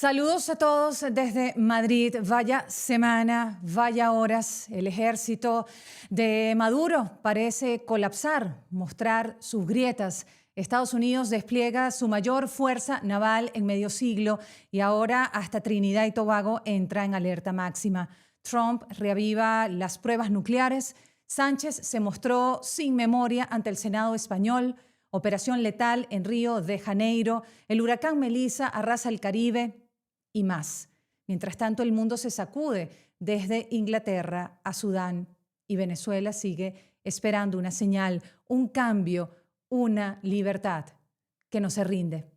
Saludos a todos desde Madrid. Vaya semana, vaya horas. El ejército de Maduro parece colapsar, mostrar sus grietas. Estados Unidos despliega su mayor fuerza naval en medio siglo y ahora hasta Trinidad y Tobago entra en alerta máxima. Trump reaviva las pruebas nucleares. Sánchez se mostró sin memoria ante el Senado español. Operación letal en Río de Janeiro. El huracán Melissa arrasa el Caribe y más. Mientras tanto, el mundo se sacude desde Inglaterra a Sudán y Venezuela sigue esperando una señal, un cambio, una libertad que no se rinde.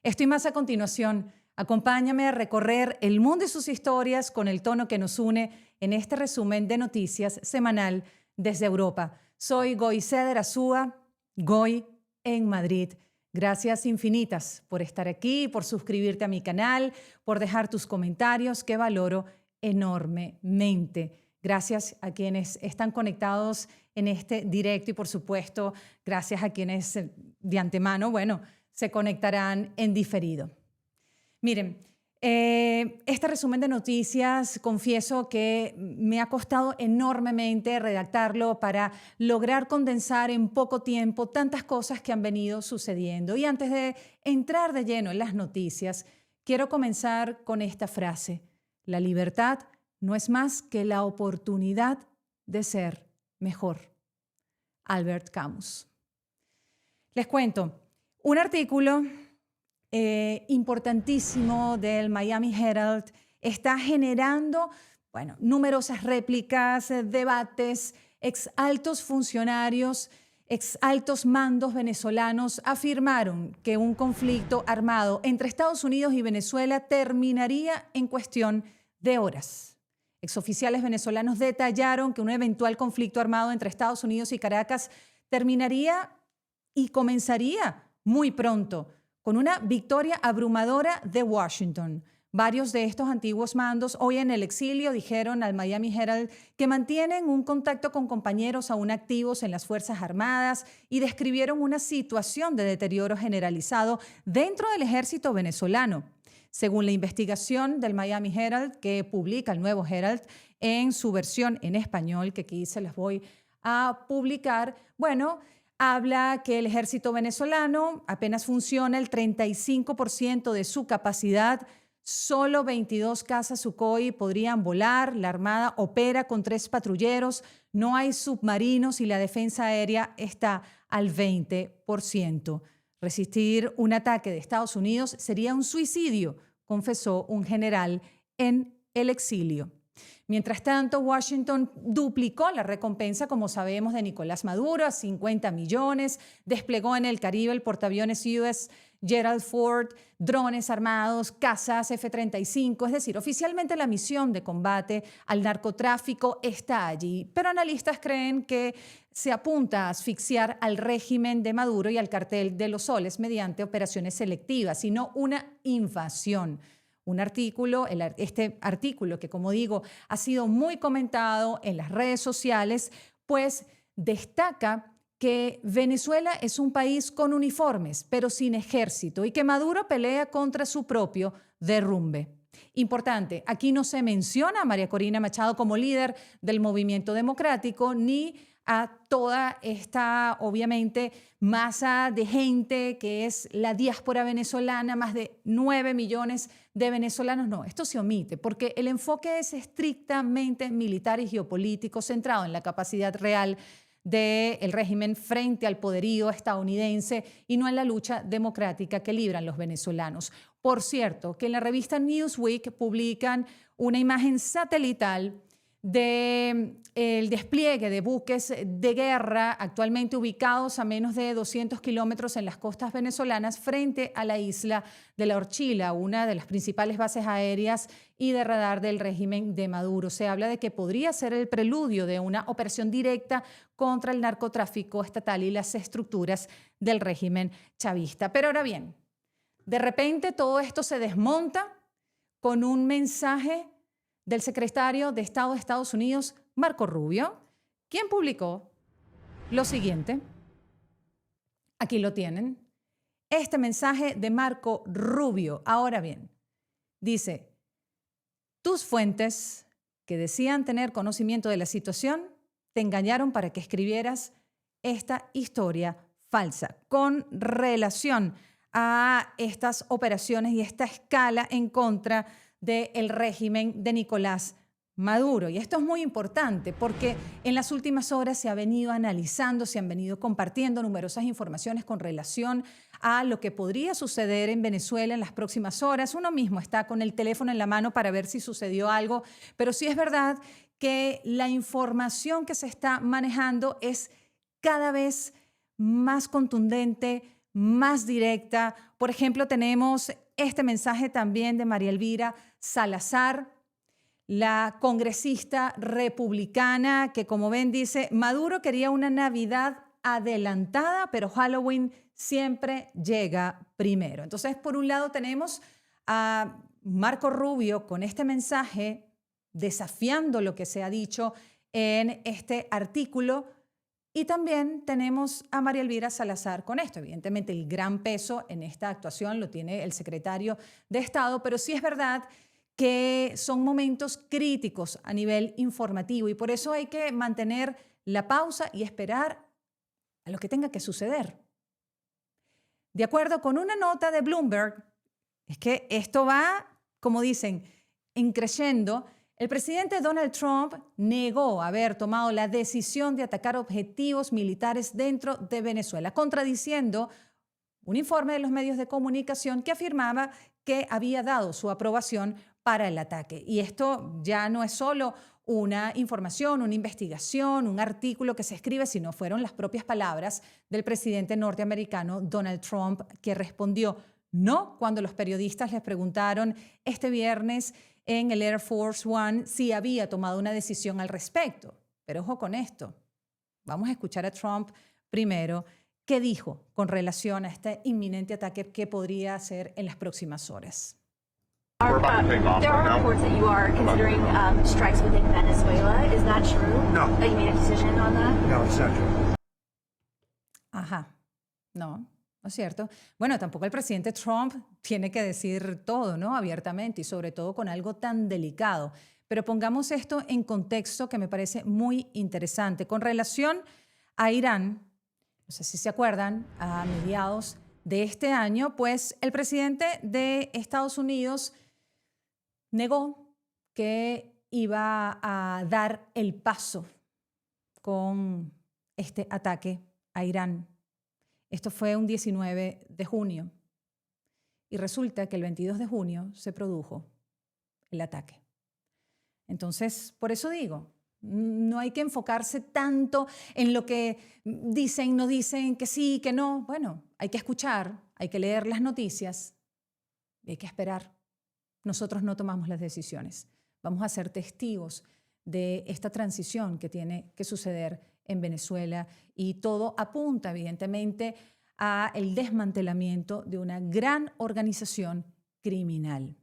Esto y más a continuación. Acompáñame a recorrer el mundo y sus historias con el tono que nos une en este resumen de noticias semanal desde Europa. Soy Goy Seder Azúa, Goy en Madrid. Gracias infinitas por estar aquí, por suscribirte a mi canal, por dejar tus comentarios, que valoro enormemente. Gracias a quienes están conectados en este directo y, por supuesto, gracias a quienes de antemano, se conectarán en diferido. Miren, este resumen de noticias, confieso que me ha costado enormemente redactarlo para lograr condensar en poco tiempo tantas cosas que han venido sucediendo. Y antes de entrar de lleno en las noticias, quiero comenzar con esta frase: la libertad no es más que la oportunidad de ser mejor. Albert Camus. Les cuento, un artículo importantísimo del Miami Herald está generando, numerosas réplicas, debates. Exaltos funcionarios, exaltos mandos venezolanos afirmaron que un conflicto armado entre Estados Unidos y Venezuela terminaría en cuestión de horas. Exoficiales venezolanos detallaron que un eventual conflicto armado entre Estados Unidos y Caracas terminaría y comenzaría muy pronto, con una victoria abrumadora de Washington. Varios de estos antiguos mandos, hoy en el exilio, dijeron al Miami Herald que mantienen un contacto con compañeros aún activos en las Fuerzas Armadas y describieron una situación de deterioro generalizado dentro del ejército venezolano. Según la investigación del Miami Herald, que publica el Nuevo Herald en su versión en español, que aquí se las voy a publicar, habla que el ejército venezolano apenas funciona el 35% de su capacidad. Solo 22 cazas Sukhoi podrían volar. La Armada opera con 3 patrulleros. No hay submarinos y la defensa aérea está al 20%. Resistir un ataque de Estados Unidos sería un suicidio, confesó un general en el exilio. Mientras tanto, Washington duplicó la recompensa, como sabemos, de Nicolás Maduro a 50 millones, desplegó en el Caribe el portaaviones USS Gerald Ford, drones armados, cazas F-35, es decir, oficialmente la misión de combate al narcotráfico está allí, pero analistas creen que se apunta a asfixiar al régimen de Maduro y al cartel de los soles mediante operaciones selectivas, sino una invasión. Este artículo que, como digo, ha sido muy comentado en las redes sociales, pues destaca que Venezuela es un país con uniformes, pero sin ejército, y que Maduro pelea contra su propio derrumbe. Importante, aquí no se menciona a María Corina Machado como líder del movimiento democrático, ni a toda esta, obviamente, masa de gente que es la diáspora venezolana, más de 9 millones de venezolanos. No, esto se omite porque el enfoque es estrictamente militar y geopolítico, centrado en la capacidad real del régimen frente al poderío estadounidense y no en la lucha democrática que libran los venezolanos. Por cierto, que en la revista Newsweek publican una imagen satelital del despliegue de buques de guerra actualmente ubicados a menos de 200 kilómetros en las costas venezolanas frente a la isla de La Orchila, una de las principales bases aéreas y de radar del régimen de Maduro. Se habla de que podría ser el preludio de una operación directa contra el narcotráfico estatal y las estructuras del régimen chavista. Pero ahora bien, de repente todo esto se desmonta con un mensaje del secretario de Estado de Estados Unidos, Marco Rubio, quien publicó lo siguiente. Aquí lo tienen. Este mensaje de Marco Rubio. Ahora bien, Dice, tus fuentes que decían tener conocimiento de la situación te engañaron para que escribieras esta historia falsa con relación a estas operaciones y esta escala en contra del régimen de Nicolás Maduro. Y esto es muy importante porque en las últimas horas se ha venido analizando, se han venido compartiendo numerosas informaciones con relación a lo que podría suceder en Venezuela en las próximas horas. Uno mismo está con el teléfono en la mano para ver si sucedió algo, pero sí es verdad que la información que se está manejando es cada vez más contundente, más directa. Por ejemplo, tenemos este mensaje también de María Elvira Salazar, la congresista republicana que, como ven, dice, Maduro quería una Navidad adelantada, pero Halloween siempre llega primero. Entonces, por un lado tenemos a Marco Rubio con este mensaje desafiando lo que se ha dicho en este artículo, y también tenemos a María Elvira Salazar con esto. Evidentemente, el gran peso en esta actuación lo tiene el secretario de Estado, pero sí es verdad que son momentos críticos a nivel informativo y por eso hay que mantener la pausa y esperar a lo que tenga que suceder. De acuerdo con una nota de Bloomberg, es que esto va, como dicen, creciendo. El presidente Donald Trump negó haber tomado la decisión de atacar objetivos militares dentro de Venezuela, contradiciendo un informe de los medios de comunicación que afirmaba que había dado su aprobación para el ataque. Y esto ya no es solo una información, una investigación, un artículo que se escribe, sino fueron las propias palabras del presidente norteamericano Donald Trump, que respondió no cuando los periodistas les preguntaron este viernes en el Air Force One si había tomado una decisión al respecto. Pero ojo con esto. Vamos a escuchar a Trump primero qué dijo con relación a este inminente ataque que podría hacer en las próximas horas. There are reports that you are considering strikes within Venezuela. Is that true? No. That you made a decision on that? No, it's not true. Ajá, no es cierto. Bueno, tampoco el presidente Trump tiene que decir todo, ¿no? Abiertamente y sobre todo con algo tan delicado. Pero pongamos esto en contexto que me parece muy interesante. Con relación a Irán, no sé si se acuerdan, a mediados de este año, pues el presidente de Estados Unidos negó que iba a dar el paso con este ataque a Irán. Esto fue un 19 de junio y resulta que el 22 de junio se produjo el ataque. Entonces, por eso digo, no hay que enfocarse tanto en lo que dicen, no dicen, que sí, que no. Bueno, hay que escuchar, hay que leer las noticias y hay que esperar. Nosotros no tomamos las decisiones. Vamos a ser testigos de esta transición que tiene que suceder en Venezuela y todo apunta, evidentemente, a el desmantelamiento de una gran organización criminal.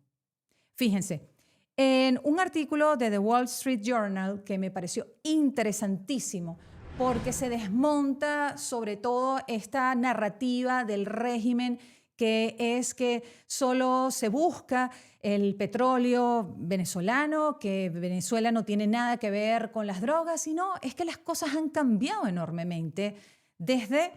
Fíjense, en un artículo de The Wall Street Journal que me pareció interesantísimo porque se desmonta sobre todo esta narrativa del régimen que es que solo se busca el petróleo venezolano, que Venezuela no tiene nada que ver con las drogas, sino es que las cosas han cambiado enormemente desde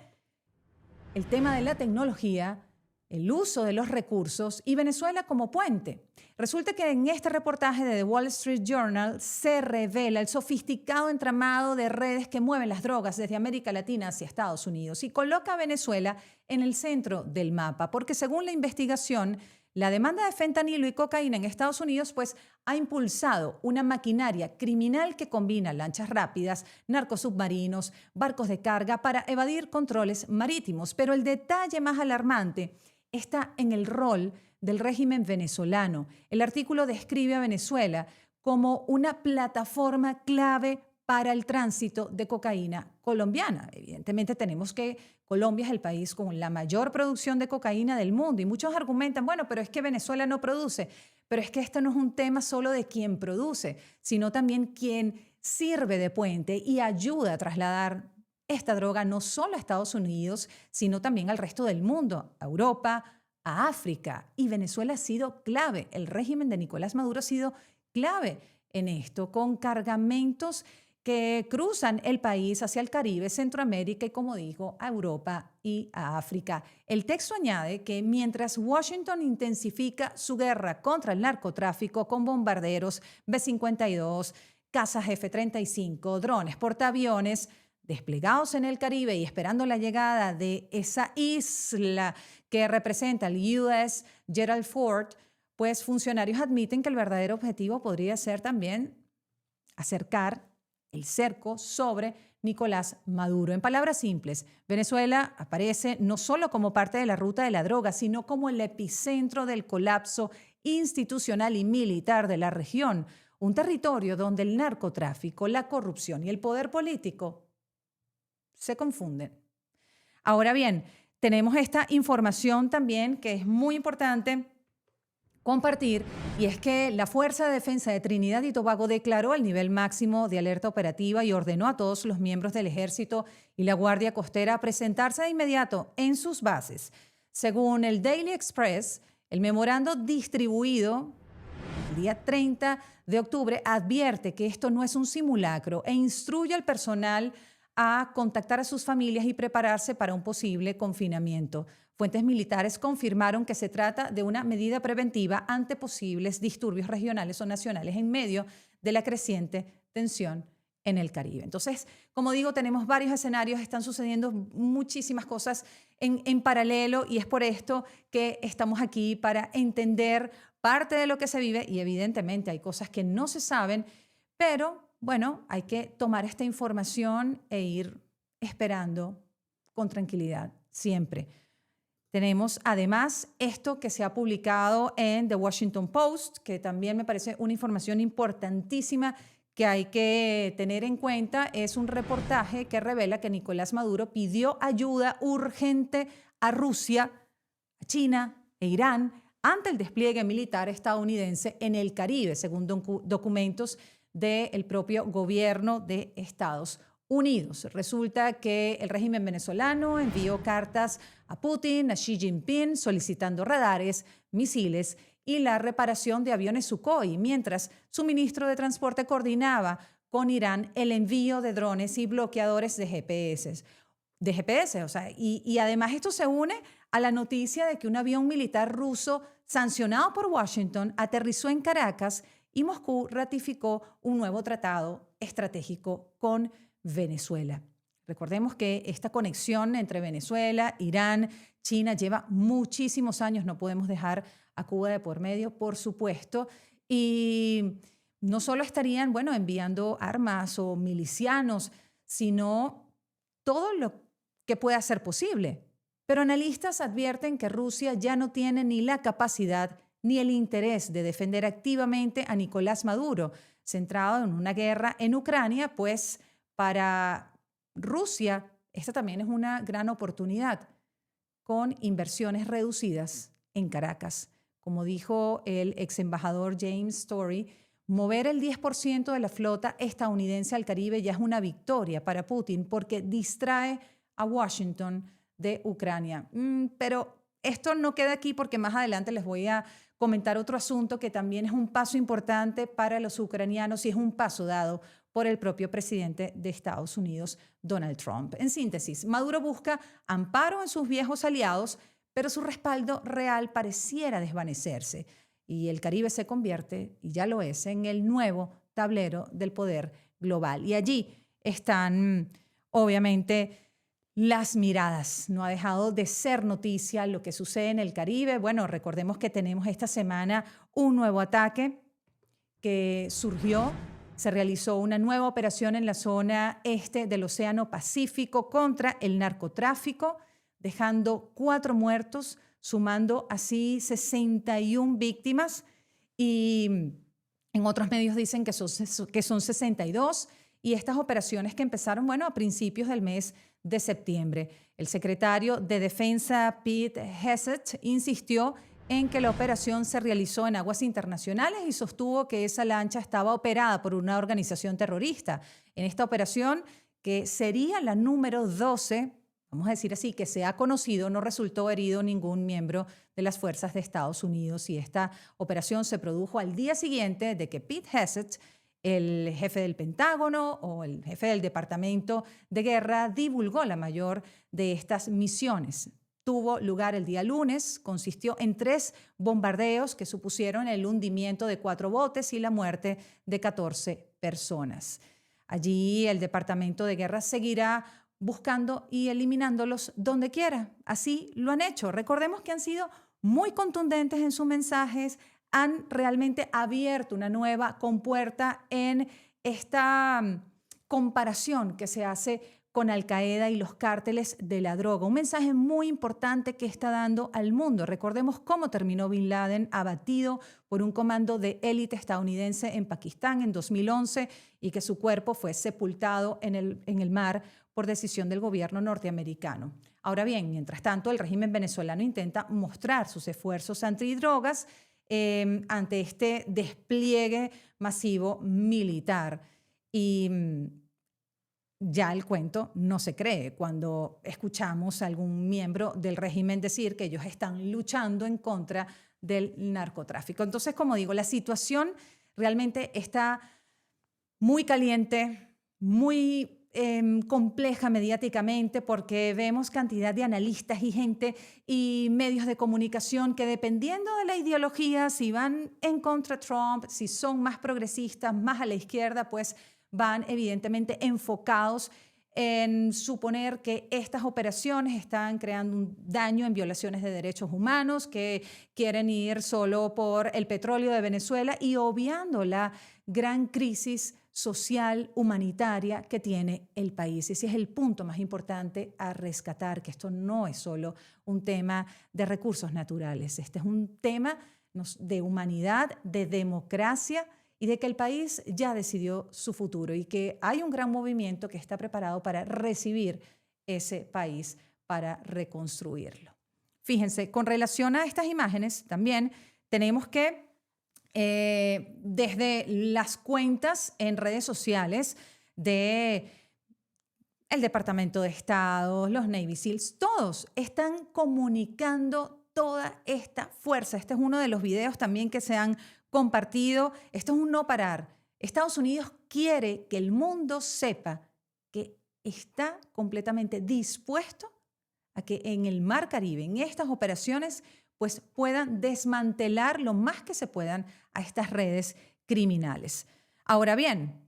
el tema de la tecnología, el uso de los recursos y Venezuela como puente. Resulta que en este reportaje de The Wall Street Journal se revela el sofisticado entramado de redes que mueven las drogas desde América Latina hacia Estados Unidos y coloca a Venezuela en el centro del mapa, porque según la investigación, la demanda de fentanilo y cocaína en Estados Unidos pues, ha impulsado una maquinaria criminal que combina lanchas rápidas, narcosubmarinos, barcos de carga para evadir controles marítimos. Pero el detalle más alarmante está en el rol del régimen venezolano. El artículo describe a Venezuela como una plataforma clave para el tránsito de cocaína colombiana. Evidentemente tenemos que Colombia es el país con la mayor producción de cocaína del mundo y muchos argumentan, bueno, pero es que Venezuela no produce. Pero es que esto no es un tema solo de quien produce, sino también quien sirve de puente y ayuda a trasladar esta droga no solo a Estados Unidos, sino también al resto del mundo, a Europa, a África. Y Venezuela ha sido clave. El régimen de Nicolás Maduro ha sido clave en esto, con cargamentos que cruzan el país hacia el Caribe, Centroamérica y, como digo, a Europa y a África. El texto añade que mientras Washington intensifica su guerra contra el narcotráfico con bombarderos B-52, cazas F-35, drones, portaaviones, desplegados en el Caribe y esperando la llegada de esa isla que representa el U.S. Gerald Ford, pues funcionarios admiten que el verdadero objetivo podría ser también acercar el cerco sobre Nicolás Maduro. En palabras simples, Venezuela aparece no solo como parte de la ruta de la droga, sino como el epicentro del colapso institucional y militar de la región, un territorio donde el narcotráfico, la corrupción y el poder político se confunden. Ahora bien, tenemos esta información también que es muy importante compartir, y es que la Fuerza de Defensa de Trinidad y Tobago declaró el nivel máximo de alerta operativa y ordenó a todos los miembros del Ejército y la Guardia Costera presentarse de inmediato en sus bases. Según el Daily Express, el memorando distribuido el día 30 de octubre advierte que esto no es un simulacro e instruye al personal a contactar a sus familias y prepararse para un posible confinamiento. Fuentes militares confirmaron que se trata de una medida preventiva ante posibles disturbios regionales o nacionales en medio de la creciente tensión en el Caribe. Entonces, como digo, tenemos varios escenarios, están sucediendo muchísimas cosas en paralelo y es por esto que estamos aquí para entender parte de lo que se vive y evidentemente hay cosas que no se saben, pero bueno, hay que tomar esta información e ir esperando con tranquilidad siempre. Tenemos además esto que se ha publicado en The Washington Post, que también me parece una información importantísima que hay que tener en cuenta. Es un reportaje que revela que Nicolás Maduro pidió ayuda urgente a Rusia, a China e Irán ante el despliegue militar estadounidense en el Caribe, según documentos del propio gobierno de Estados Unidos. Resulta que el régimen venezolano envió cartas a Putin, a Xi Jinping, solicitando radares, misiles y la reparación de aviones Sukhoi, mientras su ministro de Transporte coordinaba con Irán el envío de drones y bloqueadores de GPS. Y además esto se une a la noticia de que un avión militar ruso sancionado por Washington aterrizó en Caracas y Moscú ratificó un nuevo tratado estratégico con Venezuela. Recordemos que esta conexión entre Venezuela, Irán, China lleva muchísimos años, no podemos dejar a Cuba de por medio, por supuesto, y no solo estarían, enviando armas o milicianos, sino todo lo que pueda ser posible. Pero analistas advierten que Rusia ya no tiene ni la capacidad ni el interés de defender activamente a Nicolás Maduro, centrado en una guerra en Ucrania, pues para Rusia esta también es una gran oportunidad, con inversiones reducidas en Caracas. Como dijo el ex embajador James Story, mover el 10% de la flota estadounidense al Caribe ya es una victoria para Putin porque distrae a Washington de Ucrania. Pero esto no queda aquí porque más adelante les voy a comentar otro asunto que también es un paso importante para los ucranianos y es un paso dado por el propio presidente de Estados Unidos, Donald Trump. En síntesis, Maduro busca amparo en sus viejos aliados, pero su respaldo real pareciera desvanecerse y el Caribe se convierte, y ya lo es, en el nuevo tablero del poder global. Y allí están, obviamente, las miradas. No ha dejado de ser noticia lo que sucede en el Caribe. Bueno, recordemos que tenemos esta semana un nuevo ataque que surgió. Se realizó una nueva operación en la zona este del Océano Pacífico contra el narcotráfico, dejando 4 muertos, sumando así 61 víctimas. Y en otros medios dicen que son 62. Y estas operaciones que empezaron, a principios del mes de septiembre. El secretario de Defensa, Pete Hegseth, insistió en que la operación se realizó en aguas internacionales y sostuvo que esa lancha estaba operada por una organización terrorista. En esta operación, que sería la número 12 vamos a decir así, que se ha conocido, no resultó herido ningún miembro de las fuerzas de Estados Unidos y esta operación se produjo al día siguiente de que Pete Hegseth, el jefe del Pentágono o el jefe del Departamento de Guerra, divulgó la mayor de estas misiones. Tuvo lugar el día lunes, consistió en 3 bombardeos que supusieron el hundimiento de 4 botes y la muerte de 14 personas. Allí el Departamento de Guerra seguirá buscando y eliminándolos donde quiera. Así lo han hecho. Recordemos que han sido muy contundentes en sus mensajes, han realmente abierto una nueva compuerta en esta comparación que se hace con Al-Qaeda y los cárteles de la droga. Un mensaje muy importante que está dando al mundo. Recordemos cómo terminó Bin Laden abatido por un comando de élite estadounidense en Pakistán en 2011 y que su cuerpo fue sepultado en el mar por decisión del gobierno norteamericano. Ahora bien, mientras tanto, el régimen venezolano intenta mostrar sus esfuerzos antidrogas ante este despliegue masivo militar. Y ya el cuento no se cree cuando escuchamos a algún miembro del régimen decir que ellos están luchando en contra del narcotráfico. Entonces, como digo, la situación realmente está muy caliente, muy compleja mediáticamente, porque vemos cantidad de analistas y gente y medios de comunicación que, dependiendo de la ideología, si van en contra de Trump, si son más progresistas, más a la izquierda, pues van evidentemente enfocados en suponer que estas operaciones están creando un daño en violaciones de derechos humanos, que quieren ir solo por el petróleo de Venezuela y obviando la gran crisis social, humanitaria que tiene el país. Ese es el punto más importante a rescatar, que esto no es solo un tema de recursos naturales, este es un tema de humanidad, de democracia y de que el país ya decidió su futuro y que hay un gran movimiento que está preparado para recibir ese país, para reconstruirlo. Fíjense, con relación a estas imágenes, también tenemos que desde las cuentas en redes sociales de el Departamento de Estado, los Navy SEALs, todos están comunicando toda esta fuerza. Este es uno de los videos también que se han compartido. Esto es un no parar. Estados Unidos quiere que el mundo sepa que está completamente dispuesto a que en el Mar Caribe, en estas operaciones, pues puedan desmantelar lo más que se puedan a estas redes criminales. Ahora bien,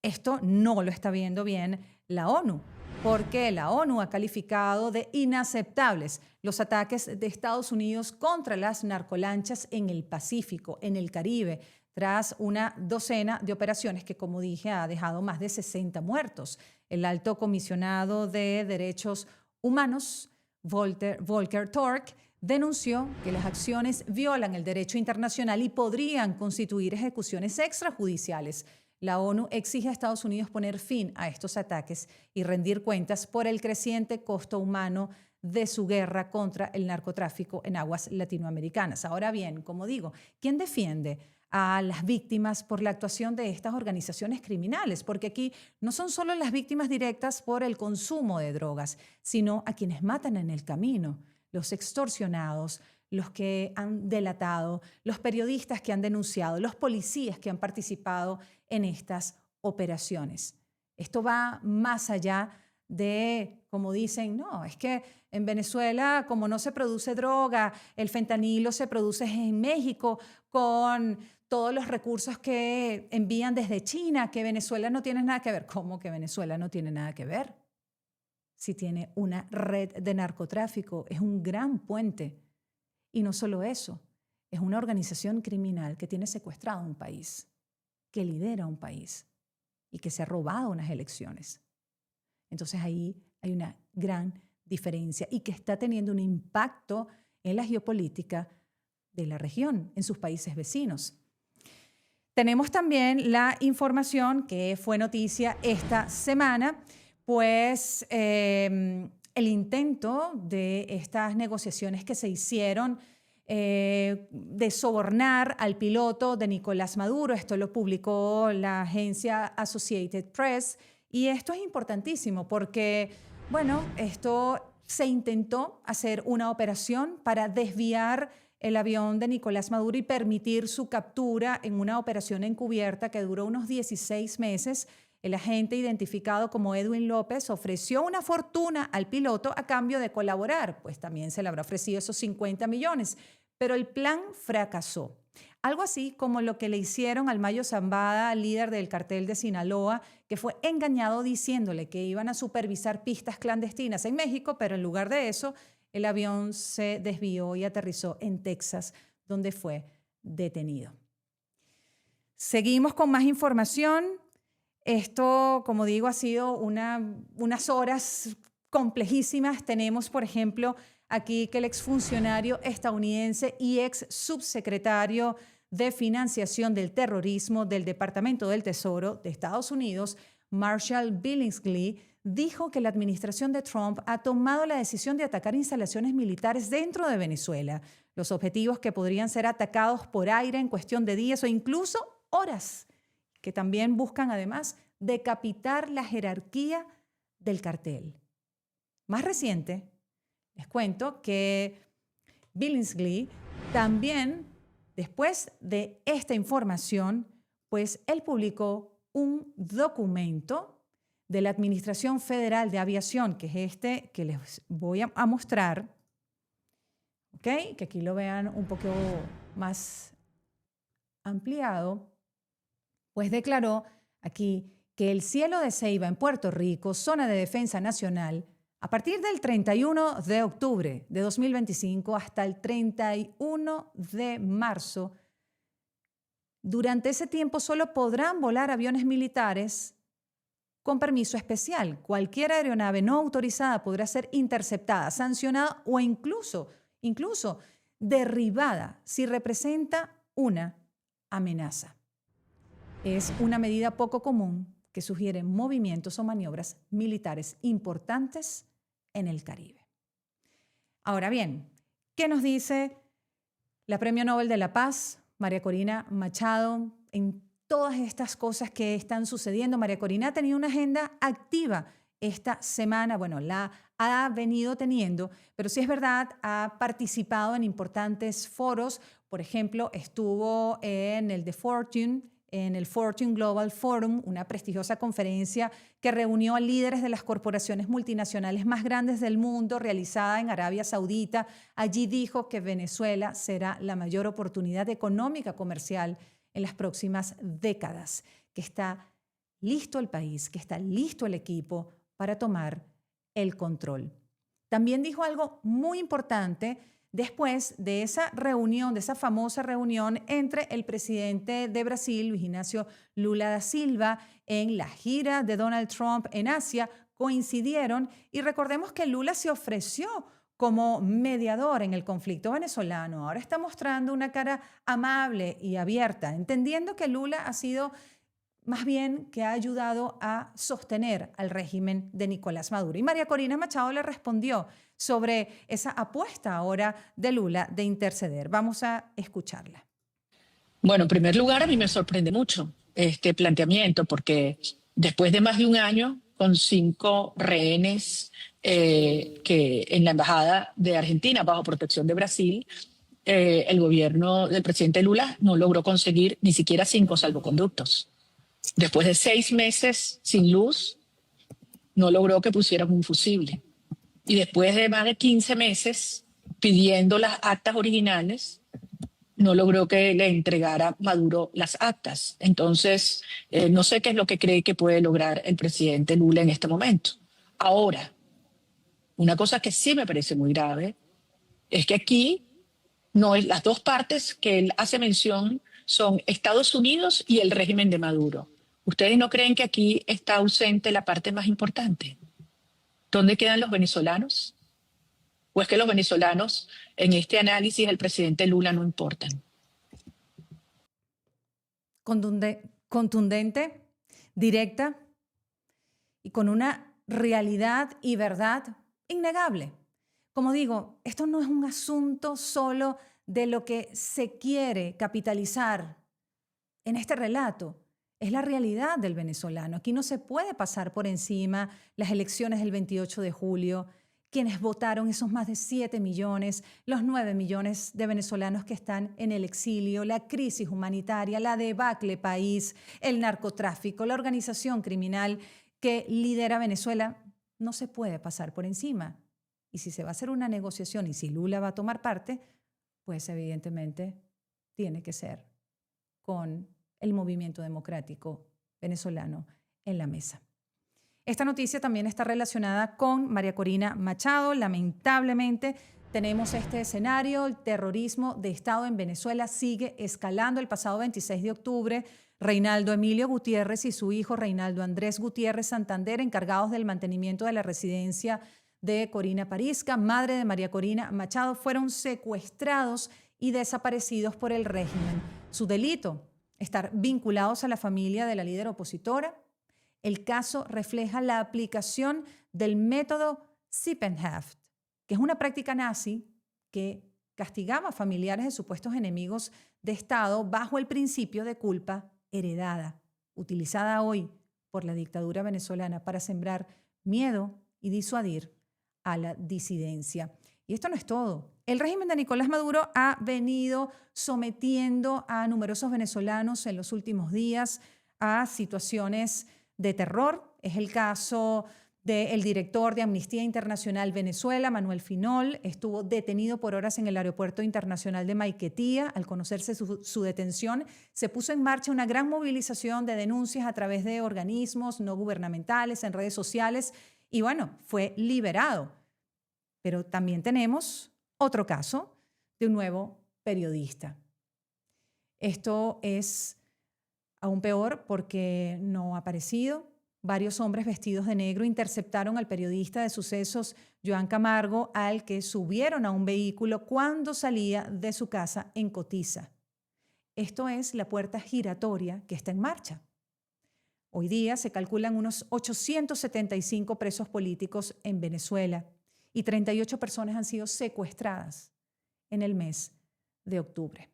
esto no lo está viendo bien la ONU, porque la ONU ha calificado de inaceptables los ataques de Estados Unidos contra las narcolanchas en el Pacífico, en el Caribe, tras una docena de operaciones que, como dije, ha dejado más de 60 muertos. El alto comisionado de Derechos Humanos, Volker Turk, denunció que las acciones violan el derecho internacional y podrían constituir ejecuciones extrajudiciales. La ONU exige a Estados Unidos poner fin a estos ataques y rendir cuentas por el creciente costo humano de su guerra contra el narcotráfico en aguas latinoamericanas. Ahora bien, como digo, ¿quién defiende a las víctimas por la actuación de estas organizaciones criminales? Porque aquí no son solo las víctimas directas por el consumo de drogas, sino a quienes matan en el camino, los extorsionados, los que han delatado, los periodistas que han denunciado, los policías que han participado en estas operaciones. Esto va más allá de, como dicen, no, es que en Venezuela, como no se produce droga, el fentanilo se produce en México con todos los recursos que envían desde China, que Venezuela no tiene nada que ver. ¿Cómo que Venezuela no tiene nada que ver? Si tiene una red de narcotráfico, es un gran puente. Y no solo eso, es una organización criminal que tiene secuestrado un país, que lidera un país y que se ha robado unas elecciones. Entonces ahí hay una gran diferencia y que está teniendo un impacto en la geopolítica de la región, en sus países vecinos. Tenemos también la información que fue noticia esta semana, pues el intento de estas negociaciones que se hicieron de sobornar al piloto de Nicolás Maduro. Esto lo publicó la agencia Associated Press y esto es importantísimo porque Bueno, esto se intentó hacer una operación para desviar el avión de Nicolás Maduro y permitir su captura en una operación encubierta que duró unos 16 meses. El agente identificado como Edwin López ofreció una fortuna al piloto a cambio de colaborar, pues también se le habrá ofrecido esos 50 millones, pero el plan fracasó. Algo así como lo que le hicieron al Mayo Zambada, líder del cartel de Sinaloa, que fue engañado diciéndole que iban a supervisar pistas clandestinas en México, pero en lugar de eso, el avión se desvió y aterrizó en Texas, donde fue detenido. Seguimos con más información. Esto, como digo, ha sido unas horas complejísimas. Tenemos, por ejemplo, aquí que el exfuncionario estadounidense y ex subsecretario de Financiación del Terrorismo del Departamento del Tesoro de Estados Unidos, Marshall Billingsley, dijo que la administración de Trump ha tomado la decisión de atacar instalaciones militares dentro de Venezuela, los objetivos que podrían ser atacados por aire en cuestión de días o incluso horas, que también buscan además decapitar la jerarquía del cartel. Más reciente, les cuento que Billingsley también, después de esta información, pues él publicó un documento de la Administración Federal de Aviación, que es este que les voy a mostrar, ¿ok? Que aquí lo vean un poco más ampliado, pues declaró aquí que el cielo de Ceiba en Puerto Rico, zona de defensa nacional, a partir del 31 de octubre de 2025 hasta el 31 de marzo, durante ese tiempo solo podrán volar aviones militares con permiso especial. Cualquier aeronave no autorizada podrá ser interceptada, sancionada o incluso derribada si representa una amenaza. Es una medida poco común que sugiere movimientos o maniobras militares importantes en el Caribe. Ahora bien, ¿qué nos dice la Premio Nobel de la Paz, María Corina Machado, en todas estas cosas que están sucediendo? María Corina ha tenido una agenda activa esta semana, bueno, la ha venido teniendo, pero sí es verdad, ha participado en importantes foros. Por ejemplo, estuvo en el Fortune Global Forum, una prestigiosa conferencia que reunió a líderes de las corporaciones multinacionales más grandes del mundo, realizada en Arabia Saudita. Allí dijo que Venezuela será la mayor oportunidad económica comercial en las próximas décadas, que está listo el país, que está listo el equipo para tomar el control. También dijo algo muy importante después de esa reunión, de esa famosa reunión entre el presidente de Brasil, Luis Ignacio Lula da Silva, en la gira de Donald Trump en Asia, coincidieron y recordemos que Lula se ofreció como mediador en el conflicto venezolano. Ahora está mostrando una cara amable y abierta, entendiendo que Lula ha sido más bien que ha ayudado a sostener al régimen de Nicolás Maduro. Y María Corina Machado le respondió sobre esa apuesta ahora de Lula de interceder. Vamos a escucharla. Bueno, en primer lugar, a mí me sorprende mucho este planteamiento, porque después de más de un año, con 5 rehenes que en la Embajada de Argentina, bajo protección de Brasil, el gobierno del presidente Lula no logró conseguir ni siquiera 5 salvoconductos. Después de 6 meses sin luz, no logró que pusieran un fusible. Y después de más de 15 meses pidiendo las actas originales, no logró que le entregara Maduro las actas. Entonces, no sé qué es lo que cree que puede lograr el presidente Lula en este momento. Ahora, una cosa que sí me parece muy grave es que aquí no es, las dos partes que él hace mención son Estados Unidos y el régimen de Maduro. ¿Ustedes no creen que aquí está ausente la parte más importante? ¿Dónde quedan los venezolanos? ¿O es que los venezolanos en este análisis del presidente Lula no importan? Contundente, directa y con una realidad y verdad innegable. Como digo, esto no es un asunto solo de lo que se quiere capitalizar en este relato. Es la realidad del venezolano. Aquí no se puede pasar por encima las elecciones del 28 de julio, quienes votaron, esos más de 7 millones, los 9 millones de venezolanos que están en el exilio, la crisis humanitaria, la debacle país, el narcotráfico, la organización criminal que lidera Venezuela. No se puede pasar por encima. Y si se va a hacer una negociación y si Lula va a tomar parte, pues evidentemente tiene que ser con el movimiento democrático venezolano en la mesa. Esta noticia también está relacionada con María Corina Machado. Lamentablemente tenemos este escenario. El terrorismo de Estado en Venezuela sigue escalando. El pasado 26 de octubre, Reinaldo Emilio Gutiérrez y su hijo Reinaldo Andrés Gutiérrez Santander, encargados del mantenimiento de la residencia de Corina Parisca, madre de María Corina Machado, fueron secuestrados y desaparecidos por el régimen. Su delito, estar vinculados a la familia de la líder opositora. El caso refleja la aplicación del método Sippenhaft, que es una práctica nazi que castigaba a familiares de supuestos enemigos de Estado bajo el principio de culpa heredada, utilizada hoy por la dictadura venezolana para sembrar miedo y disuadir a la disidencia. Y esto no es todo. El régimen de Nicolás Maduro ha venido sometiendo a numerosos venezolanos en los últimos días a situaciones de terror. Es el caso del director de Amnistía Internacional Venezuela, Manuel Finol. Estuvo detenido por horas en el Aeropuerto Internacional de Maiquetía. Al conocerse su detención, se puso en marcha una gran movilización de denuncias a través de organismos no gubernamentales, en redes sociales, y bueno, fue liberado. Pero también tenemos otro caso de un nuevo periodista. Esto es aún peor porque no ha aparecido. Varios hombres vestidos de negro interceptaron al periodista de sucesos Joan Camargo, al que subieron a un vehículo cuando salía de su casa en Cotiza. Esto es la puerta giratoria que está en marcha. Hoy día se calculan unos 875 presos políticos en Venezuela y 38 personas han sido secuestradas en el mes de octubre.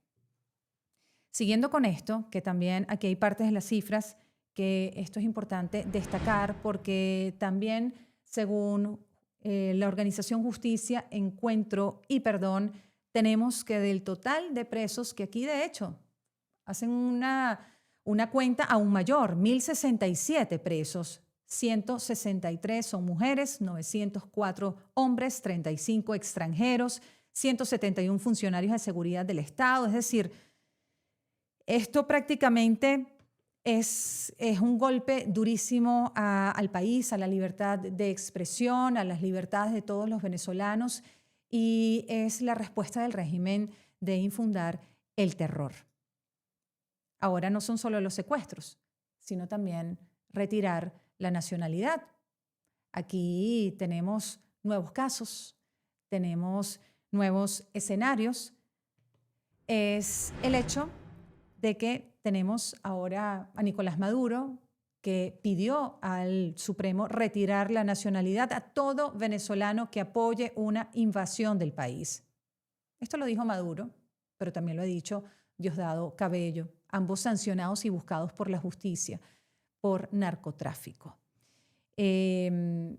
Siguiendo con esto, que también aquí hay partes de las cifras que esto es importante destacar porque también según la organización Justicia, Encuentro y Perdón, tenemos que del total de presos, que aquí de hecho hacen una cuenta aún mayor, 1.067 presos, 163 son mujeres, 904 hombres, 35 extranjeros, 171 funcionarios de seguridad del Estado. Es decir, esto prácticamente es un golpe durísimo al país, a la libertad de expresión, a las libertades de todos los venezolanos y es la respuesta del régimen de infundar el terror. Ahora no son solo los secuestros, sino también retirar la nacionalidad. Aquí tenemos nuevos casos, tenemos nuevos escenarios. Es el hecho de que tenemos ahora a Nicolás Maduro, que pidió al Supremo retirar la nacionalidad a todo venezolano que apoye una invasión del país. Esto lo dijo Maduro, pero también lo ha dicho Diosdado Cabello, ambos sancionados y buscados por la justicia por narcotráfico.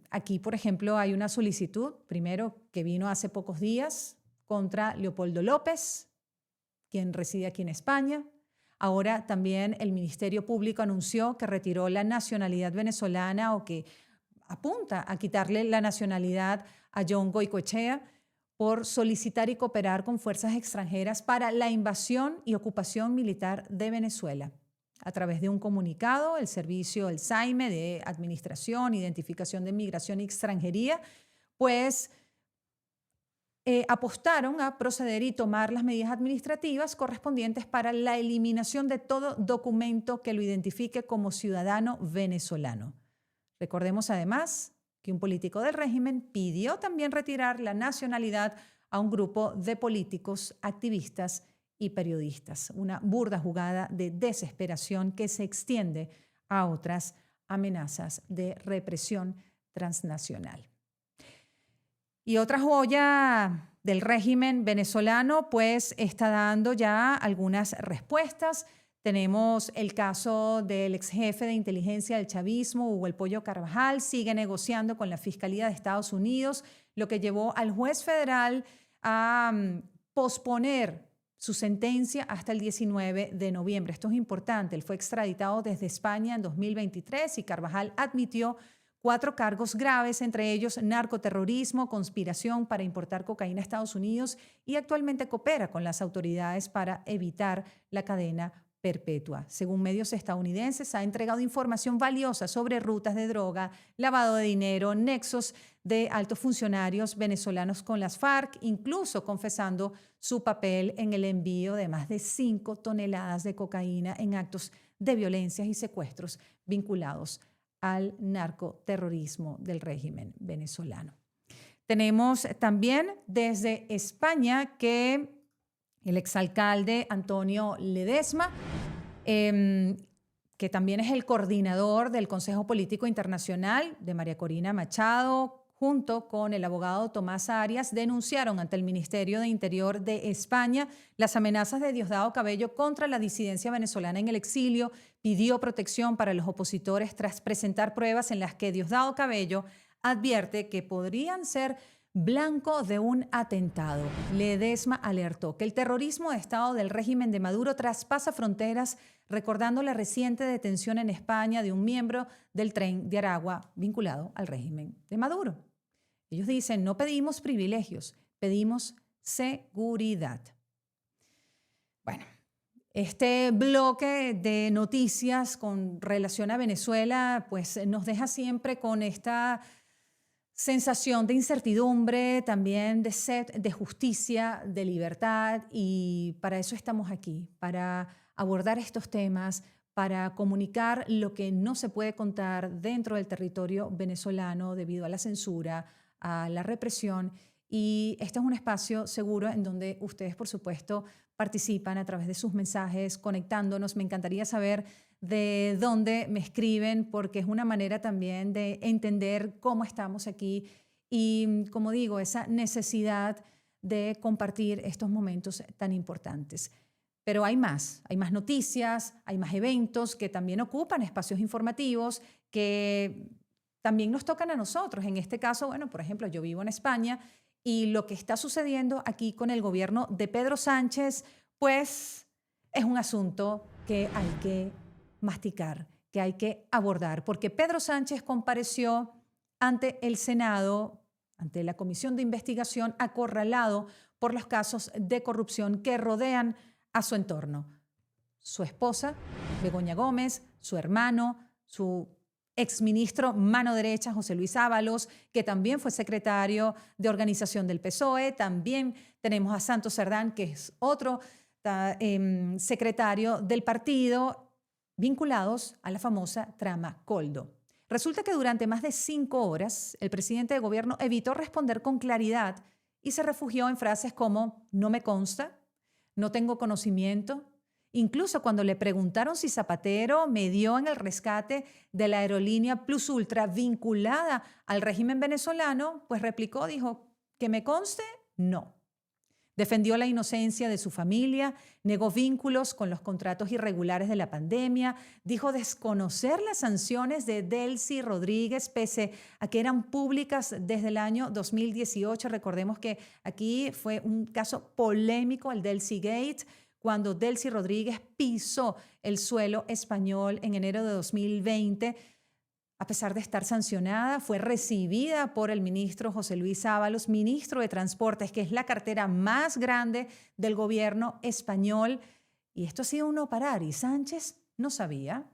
Aquí, por ejemplo, hay una solicitud, primero, que vino hace pocos días contra Leopoldo López, quien reside aquí en España. Ahora también el Ministerio Público anunció que retiró la nacionalidad venezolana o que apunta a quitarle la nacionalidad a John Goicoechea por solicitar y cooperar con fuerzas extranjeras para la invasión y ocupación militar de Venezuela. A través de un comunicado, el servicio, el SAIME de Administración, Identificación de Migración y Extranjería, pues apostaron a proceder y tomar las medidas administrativas correspondientes para la eliminación de todo documento que lo identifique como ciudadano venezolano. Recordemos además que un político del régimen pidió también retirar la nacionalidad a un grupo de políticos, activistas y periodistas. Una burda jugada de desesperación que se extiende a otras amenazas de represión transnacional. Y otra joya del régimen venezolano, pues está dando ya algunas respuestas. Tenemos el caso del ex jefe de inteligencia del chavismo, Hugo El Pollo Carvajal, sigue negociando con la Fiscalía de Estados Unidos, lo que llevó al juez federal a posponer su sentencia hasta el 19 de noviembre. Esto es importante. Él fue extraditado desde España en 2023 y Carvajal admitió 4 cargos graves, entre ellos narcoterrorismo, conspiración para importar cocaína a Estados Unidos, y actualmente coopera con las autoridades para evitar la cadena perpetua. Según medios estadounidenses, ha entregado información valiosa sobre rutas de droga, lavado de dinero, nexos de altos funcionarios venezolanos con las FARC, incluso confesando su papel en el envío de más de 5 toneladas de cocaína en actos de violencia y secuestros vinculados al narcoterrorismo del régimen venezolano. Tenemos también desde España que el exalcalde Antonio Ledesma, que también es el coordinador del Consejo Político Internacional de María Corina Machado, junto con el abogado Tomás Arias, denunciaron ante el Ministerio de Interior de España las amenazas de Diosdado Cabello contra la disidencia venezolana en el exilio, pidió protección para los opositores tras presentar pruebas en las que Diosdado Cabello advierte que podrían ser blanco de un atentado. Ledesma alertó que el terrorismo de Estado del régimen de Maduro traspasa fronteras, recordando la reciente detención en España de un miembro del Tren de Aragua vinculado al régimen de Maduro. Ellos dicen, no pedimos privilegios, pedimos seguridad. Bueno, este bloque de noticias con relación a Venezuela, pues nos deja siempre con esta sensación de incertidumbre, también de sed de justicia, de libertad, y para eso estamos aquí, para abordar estos temas, para comunicar lo que no se puede contar dentro del territorio venezolano debido a la censura, a la represión, y este es un espacio seguro en donde ustedes, por supuesto, participan a través de sus mensajes, conectándonos. Me encantaría saber de dónde me escriben, porque es una manera también de entender cómo estamos aquí y, como digo, esa necesidad de compartir estos momentos tan importantes. Pero hay más noticias, hay más eventos que también ocupan espacios informativos que también nos tocan a nosotros. En este caso, bueno, por ejemplo, yo vivo en España y lo que está sucediendo aquí con el gobierno de Pedro Sánchez, pues es un asunto que hay que masticar, que hay que abordar, porque Pedro Sánchez compareció ante el Senado, ante la Comisión de Investigación, acorralado por los casos de corrupción que rodean a su entorno. Su esposa, Begoña Gómez, su hermano, su exministro mano derecha, José Luis Ábalos, que también fue secretario de organización del PSOE. También tenemos a Santos Cerdán, que es otro secretario del partido, vinculados a la famosa trama Coldo. Resulta que durante más de 5 horas el presidente de gobierno evitó responder con claridad y se refugió en frases como no me consta, no tengo conocimiento. Incluso cuando le preguntaron si Zapatero medió en el rescate de la aerolínea Plus Ultra vinculada al régimen venezolano, pues replicó, dijo, ¿que me conste? No. Defendió la inocencia de su familia, negó vínculos con los contratos irregulares de la pandemia, dijo desconocer las sanciones de Delcy Rodríguez, pese a que eran públicas desde el año 2018. Recordemos que aquí fue un caso polémico, el Delcy Gate, cuando Delcy Rodríguez pisó el suelo español en enero de 2020. A pesar de estar sancionada, fue recibida por el ministro José Luis Ábalos, ministro de Transportes, que es la cartera más grande del gobierno español. Y esto ha sido un no parar. Y Sánchez no sabía.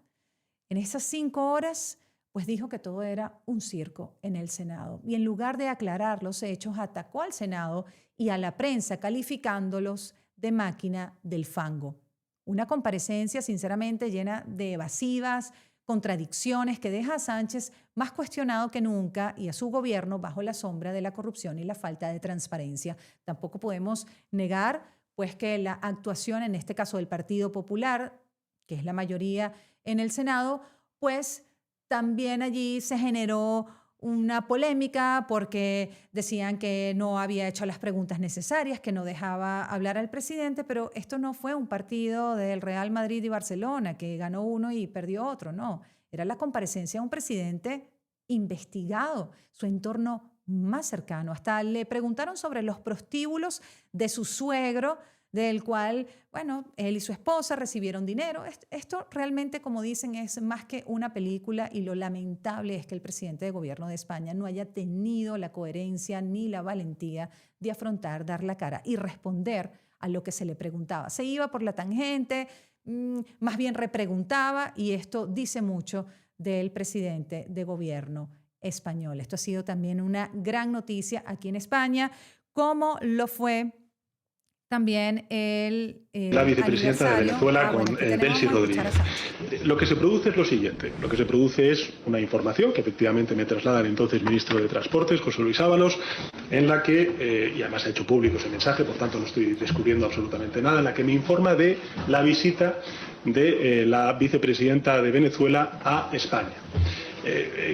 En esas 5 horas, pues dijo que todo era un circo en el Senado. Y en lugar de aclarar los hechos, atacó al Senado y a la prensa, calificándolos de máquina del fango. Una comparecencia, sinceramente, llena de evasivas, contradicciones, que deja a Sánchez más cuestionado que nunca y a su gobierno bajo la sombra de la corrupción y la falta de transparencia. Tampoco podemos negar, pues, que la actuación, en este caso del Partido Popular, que es la mayoría en el Senado, pues también allí se generó una polémica porque decían que no había hecho las preguntas necesarias, que no dejaba hablar al presidente, pero esto no fue un partido del Real Madrid y Barcelona que ganó uno y perdió otro, no. Era la comparecencia de un presidente investigado, su entorno más cercano. Hasta le preguntaron sobre los prostíbulos de su suegro, del cual, bueno, él y su esposa recibieron dinero. Esto realmente, como dicen, es más que una película, y lo lamentable es que el presidente de gobierno de España no haya tenido la coherencia ni la valentía de afrontar, dar la cara y responder a lo que se le preguntaba. Se iba por la tangente, más bien repreguntaba, y esto dice mucho del presidente de gobierno español. Esto ha sido también una gran noticia aquí en España, como lo fue también la vicepresidenta de Venezuela con Delcy Rodríguez. Lo que se produce es lo siguiente. Lo que se produce es una información que efectivamente me traslada el entonces ministro de Transportes, José Luis Ábalos, en la que, y además ha hecho público ese mensaje, por tanto no estoy descubriendo absolutamente nada, en la que me informa de la visita de la vicepresidenta de Venezuela a España.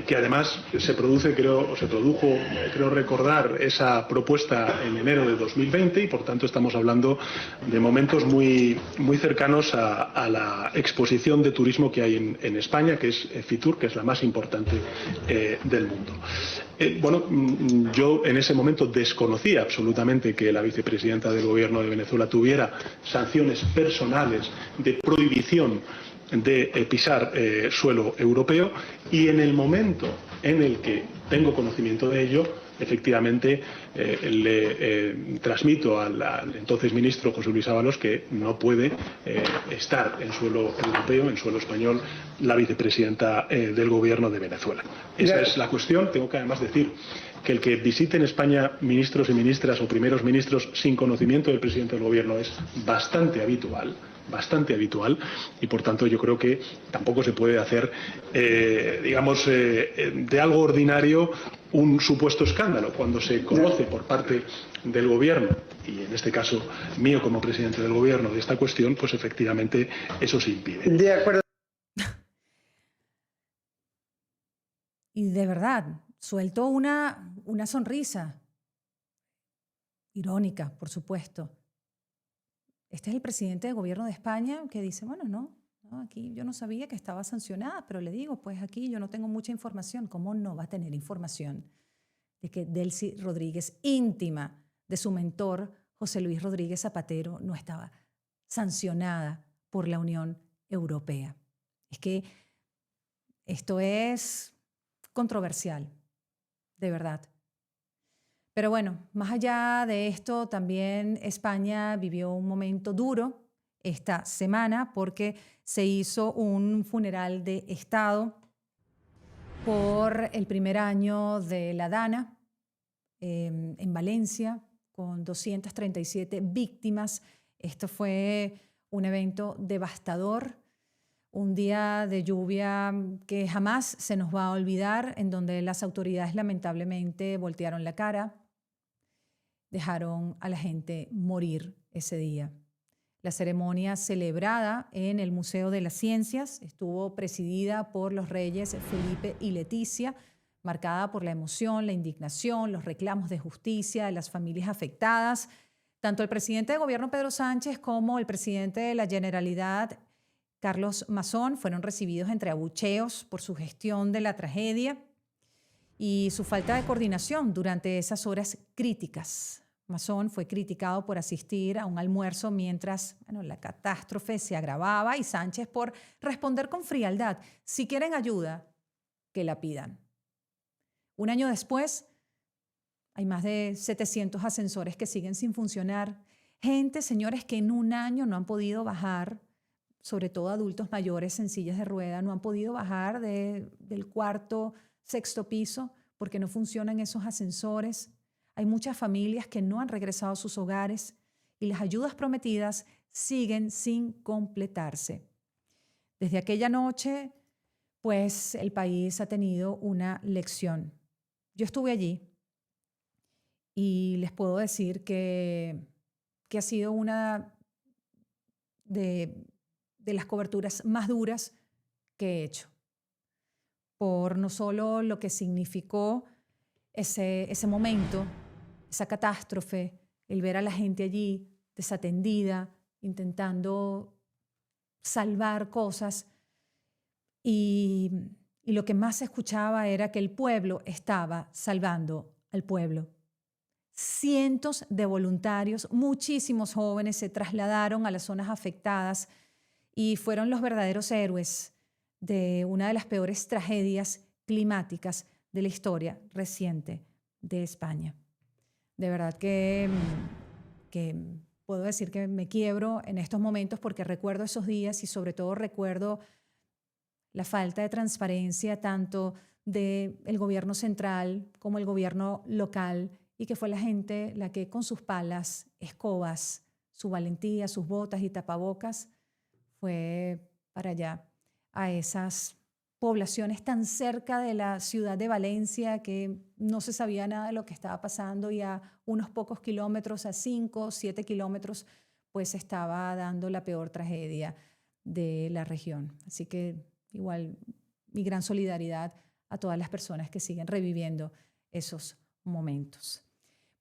Que además se produjo, creo recordar, esa propuesta en enero de 2020, y por tanto estamos hablando de momentos muy cercanos a la exposición de turismo que hay en España, que es Fitur, que es la más importante del mundo. Yo en ese momento desconocía absolutamente que la vicepresidenta del gobierno de Venezuela tuviera sanciones personales de prohibición de pisar suelo europeo, y en el momento en el que tengo conocimiento de ello, efectivamente le transmito al entonces ministro José Luis Ábalos que no puede estar en suelo europeo, en suelo español, la vicepresidenta del gobierno de Venezuela. Esa es la cuestión. Tengo que además decir que el que visiten España ministros y ministras o primeros ministros sin conocimiento del presidente del gobierno es bastante habitual, y por tanto yo creo que tampoco se puede hacer, de algo ordinario un supuesto escándalo cuando se conoce por parte del gobierno, y en este caso mío como presidente del gobierno, de esta cuestión, pues efectivamente eso se impide. De acuerdo. Y de verdad, suelto una sonrisa irónica, por supuesto. Este es el presidente de gobierno de España que dice, bueno, no, aquí yo no sabía que estaba sancionada, pero le digo, pues aquí yo no tengo mucha información. ¿Cómo no va a tener información de que Delcy Rodríguez, íntima de su mentor José Luis Rodríguez Zapatero, no estaba sancionada por la Unión Europea? Es que esto es controversial, de verdad. Pero bueno, más allá de esto, también España vivió un momento duro esta semana porque se hizo un funeral de Estado por el primer año de la Dana en Valencia, con 237 víctimas. Esto fue un evento devastador, un día de lluvia que jamás se nos va a olvidar, en donde las autoridades lamentablemente voltearon la cara, dejaron a la gente morir ese día. La ceremonia celebrada en el Museo de las Ciencias estuvo presidida por los reyes Felipe y Leticia, marcada por la emoción, la indignación, los reclamos de justicia de las familias afectadas. Tanto el presidente de gobierno Pedro Sánchez como el presidente de la Generalidad, Carlos Mazón, fueron recibidos entre abucheos por su gestión de la tragedia y su falta de coordinación durante esas horas críticas. Mazón fue criticado por asistir a un almuerzo mientras la catástrofe se agravaba, y Sánchez por responder con frialdad: si quieren ayuda, que la pidan. Un año después, hay más de 700 ascensores que siguen sin funcionar. Gente, señores, que en un año no han podido bajar, sobre todo adultos mayores en sillas de rueda, no han podido bajar del cuarto, sexto piso porque no funcionan esos ascensores. Hay muchas familias que no han regresado a sus hogares y las ayudas prometidas siguen sin completarse. Desde aquella noche, pues el país ha tenido una lección. Yo estuve allí y les puedo decir que ha sido una de las coberturas más duras que he hecho. por no solo lo que significó ese momento, esa catástrofe, el ver a la gente allí desatendida, intentando salvar cosas, y lo que más se escuchaba era que el pueblo estaba salvando al pueblo. Cientos de voluntarios, muchísimos jóvenes se trasladaron a las zonas afectadas y fueron los verdaderos héroes de una de las peores tragedias climáticas de la historia reciente de España. De verdad que puedo decir que me quiebro en estos momentos porque recuerdo esos días y sobre todo recuerdo la falta de transparencia tanto del gobierno central como el gobierno local, y que fue la gente la que con sus palas, escobas, su valentía, sus botas y tapabocas fue para allá, a esas poblaciones tan cerca de la ciudad de Valencia que no se sabía nada de lo que estaba pasando, y a unos pocos kilómetros, a 5 o 7 kilómetros, pues estaba dando la peor tragedia de la región. Así que igual mi gran solidaridad a todas las personas que siguen reviviendo esos momentos.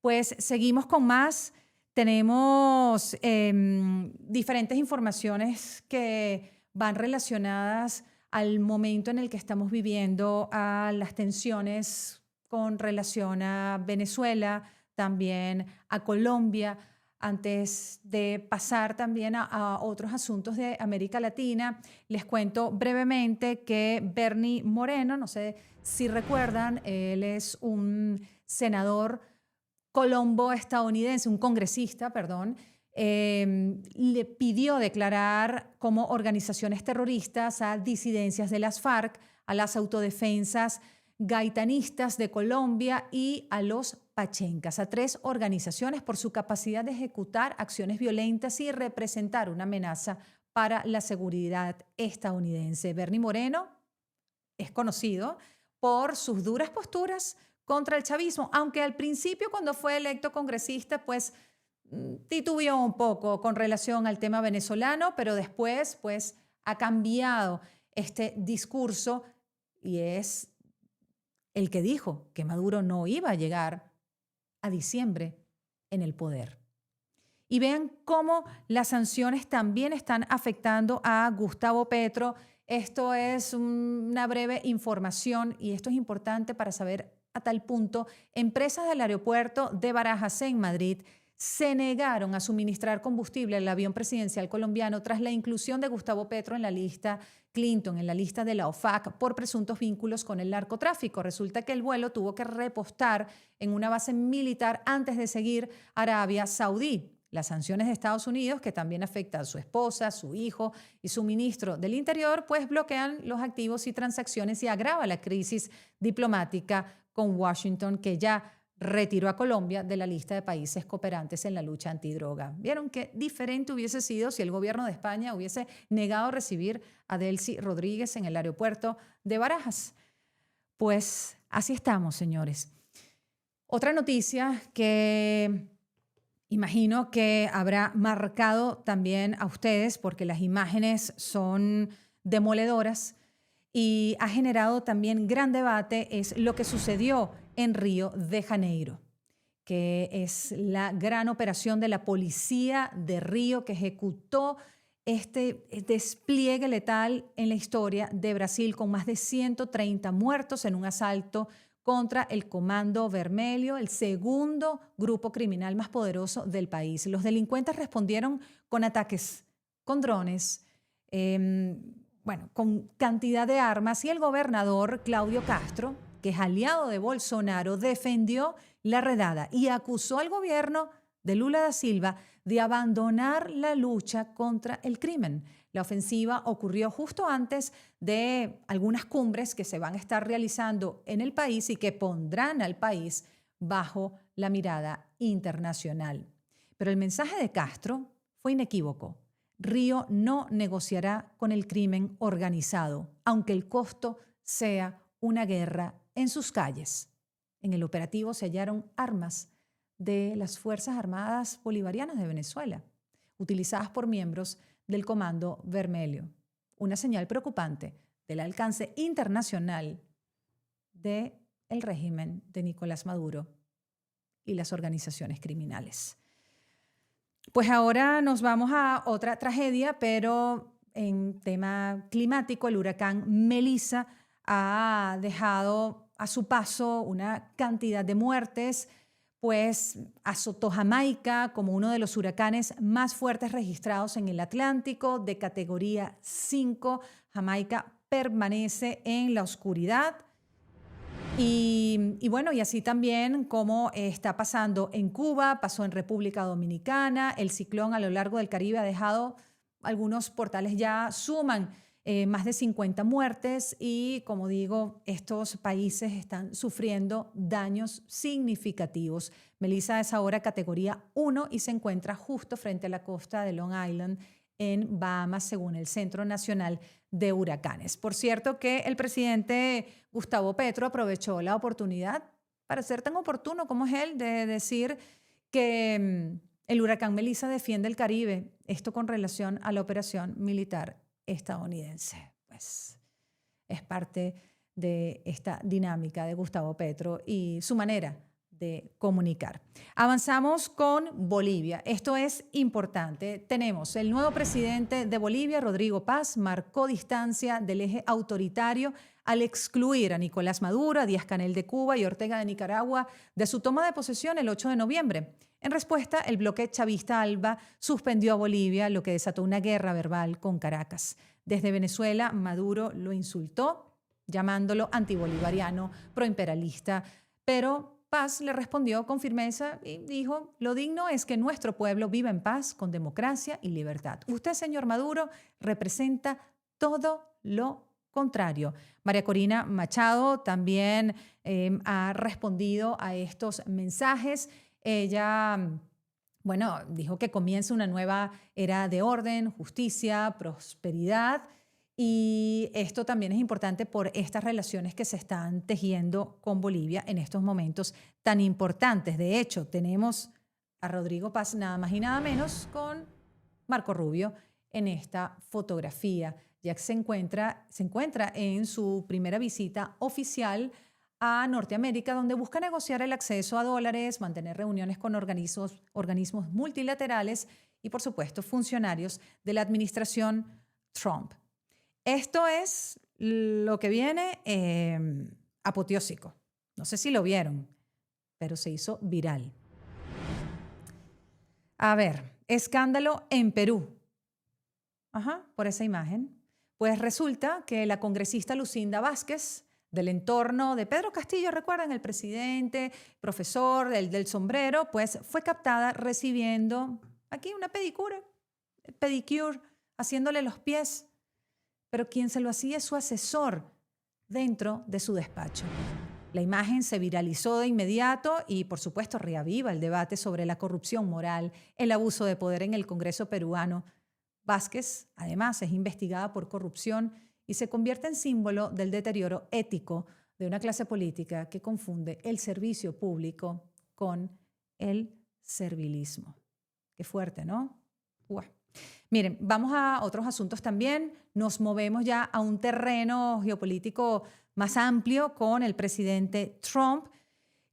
Pues seguimos con más. Tenemos diferentes informaciones que van relacionadas al momento en el que estamos viviendo, a las tensiones con relación a Venezuela, también a Colombia, antes de pasar también a otros asuntos de América Latina. Les cuento brevemente que Bernie Moreno, no sé si recuerdan, él es un senador colombo estadounidense, un congresista, perdón, le pidió declarar como organizaciones terroristas a disidencias de las FARC, a las autodefensas gaitanistas de Colombia y a los pachencas, a 3 organizaciones por su capacidad de ejecutar acciones violentas y representar una amenaza para la seguridad estadounidense. Bernie Moreno es conocido por sus duras posturas contra el chavismo, aunque al principio, cuando fue electo congresista, pues titubeó un poco con relación al tema venezolano, pero después pues ha cambiado este discurso y es el que dijo que Maduro no iba a llegar a diciembre en el poder. Y vean cómo las sanciones también están afectando a Gustavo Petro. Esto es una breve información y esto es importante para saber a tal punto. Empresas del aeropuerto de Barajas en Madrid se negaron a suministrar combustible al avión presidencial colombiano tras la inclusión de Gustavo Petro en la lista Clinton, en la lista de la OFAC, por presuntos vínculos con el narcotráfico. Resulta que el vuelo tuvo que repostar en una base militar antes de seguir a Arabia Saudí. Las sanciones de Estados Unidos, que también afectan a su esposa, su hijo y su ministro del Interior, pues bloquean los activos y transacciones y agrava la crisis diplomática con Washington, que ya retiró a Colombia de la lista de países cooperantes en la lucha antidroga. ¿Vieron qué diferente hubiese sido si el gobierno de España hubiese negado recibir a Delcy Rodríguez en el aeropuerto de Barajas? Pues así estamos, señores. Otra noticia que imagino que habrá marcado también a ustedes, porque las imágenes son demoledoras y ha generado también gran debate, es lo que sucedió en Río de Janeiro, que es la gran operación de la policía de Río que ejecutó este despliegue letal en la historia de Brasil, con más de 130 muertos en un asalto contra el Comando Vermelho, el segundo grupo criminal más poderoso del país. Los delincuentes respondieron con ataques, con drones, con cantidad de armas, y el gobernador Claudio Castro, que es aliado de Bolsonaro, defendió la redada y acusó al gobierno de Lula da Silva de abandonar la lucha contra el crimen. La ofensiva ocurrió justo antes de algunas cumbres que se van a estar realizando en el país y que pondrán al país bajo la mirada internacional. Pero el mensaje de Castro fue inequívoco. Río no negociará con el crimen organizado, aunque el costo sea una guerra en sus calles. En el operativo se hallaron armas de las Fuerzas Armadas Bolivarianas de Venezuela, utilizadas por miembros del Comando Vermelho. Una señal preocupante del alcance internacional del régimen de Nicolás Maduro y las organizaciones criminales. Pues ahora nos vamos a otra tragedia, pero en tema climático, el huracán Melissa ha dejado a su paso una cantidad de muertes, pues azotó Jamaica como uno de los huracanes más fuertes registrados en el Atlántico, de categoría 5. Jamaica permanece en la oscuridad. Y bueno, y así también como está pasando en Cuba, pasó en República Dominicana, el ciclón a lo largo del Caribe ha dejado, algunos portales ya suman más de 50 muertes y, como digo, estos países están sufriendo daños significativos. Melissa es ahora categoría 1 y se encuentra justo frente a la costa de Long Island en Bahamas, según el Centro Nacional de Huracanes. Por cierto que el presidente Gustavo Petro aprovechó la oportunidad para ser tan oportuno como es él de decir que el huracán Melissa defiende el Caribe, esto con relación a la operación militar estadounidense. Pues es parte de esta dinámica de Gustavo Petro y su manera de comunicar. Avanzamos con Bolivia. Esto es importante. Tenemos el nuevo presidente de Bolivia, Rodrigo Paz, marcó distancia del eje autoritario al excluir a Nicolás Maduro, a Díaz-Canel de Cuba y Ortega de Nicaragua de su toma de posesión el 8 de noviembre. En respuesta, el bloque chavista ALBA suspendió a Bolivia, lo que desató una guerra verbal con Caracas. Desde Venezuela, Maduro lo insultó, llamándolo antibolivariano, proimperialista, pero Paz le respondió con firmeza y dijo: lo digno es que nuestro pueblo viva en paz, con democracia y libertad. Usted, señor Maduro, representa todo lo contrario. María Corina Machado también ha respondido a estos mensajes. Ella, bueno, dijo que comienza una nueva era de orden, justicia, prosperidad. Y esto también es importante por estas relaciones que se están tejiendo con Bolivia en estos momentos tan importantes. De hecho, tenemos a Rodrigo Paz nada más y nada menos con Marco Rubio en esta fotografía, ya que se encuentra en su primera visita oficial a Norteamérica, donde busca negociar el acceso a dólares, mantener reuniones con organismos multilaterales y, por supuesto, funcionarios de la administración Trump. Esto es lo que viene apoteósico. No sé si lo vieron, pero se hizo viral. A ver, escándalo en Perú. Por esa imagen. Pues resulta que la congresista Lucinda Vázquez, del entorno de Pedro Castillo, recuerdan, el presidente, profesor, del sombrero, pues fue captada recibiendo aquí una pedicure, haciéndole los pies. Pero quien se lo hacía es su asesor dentro de su despacho. La imagen se viralizó de inmediato y, por supuesto, reaviva el debate sobre la corrupción moral, el abuso de poder en el Congreso peruano. Vázquez, además, es investigada por corrupción y se convierte en símbolo del deterioro ético de una clase política que confunde el servicio público con el servilismo. Qué fuerte, ¿no? ¡Uah! Miren, vamos a otros asuntos también. Nos movemos ya a un terreno geopolítico más amplio con el presidente Trump,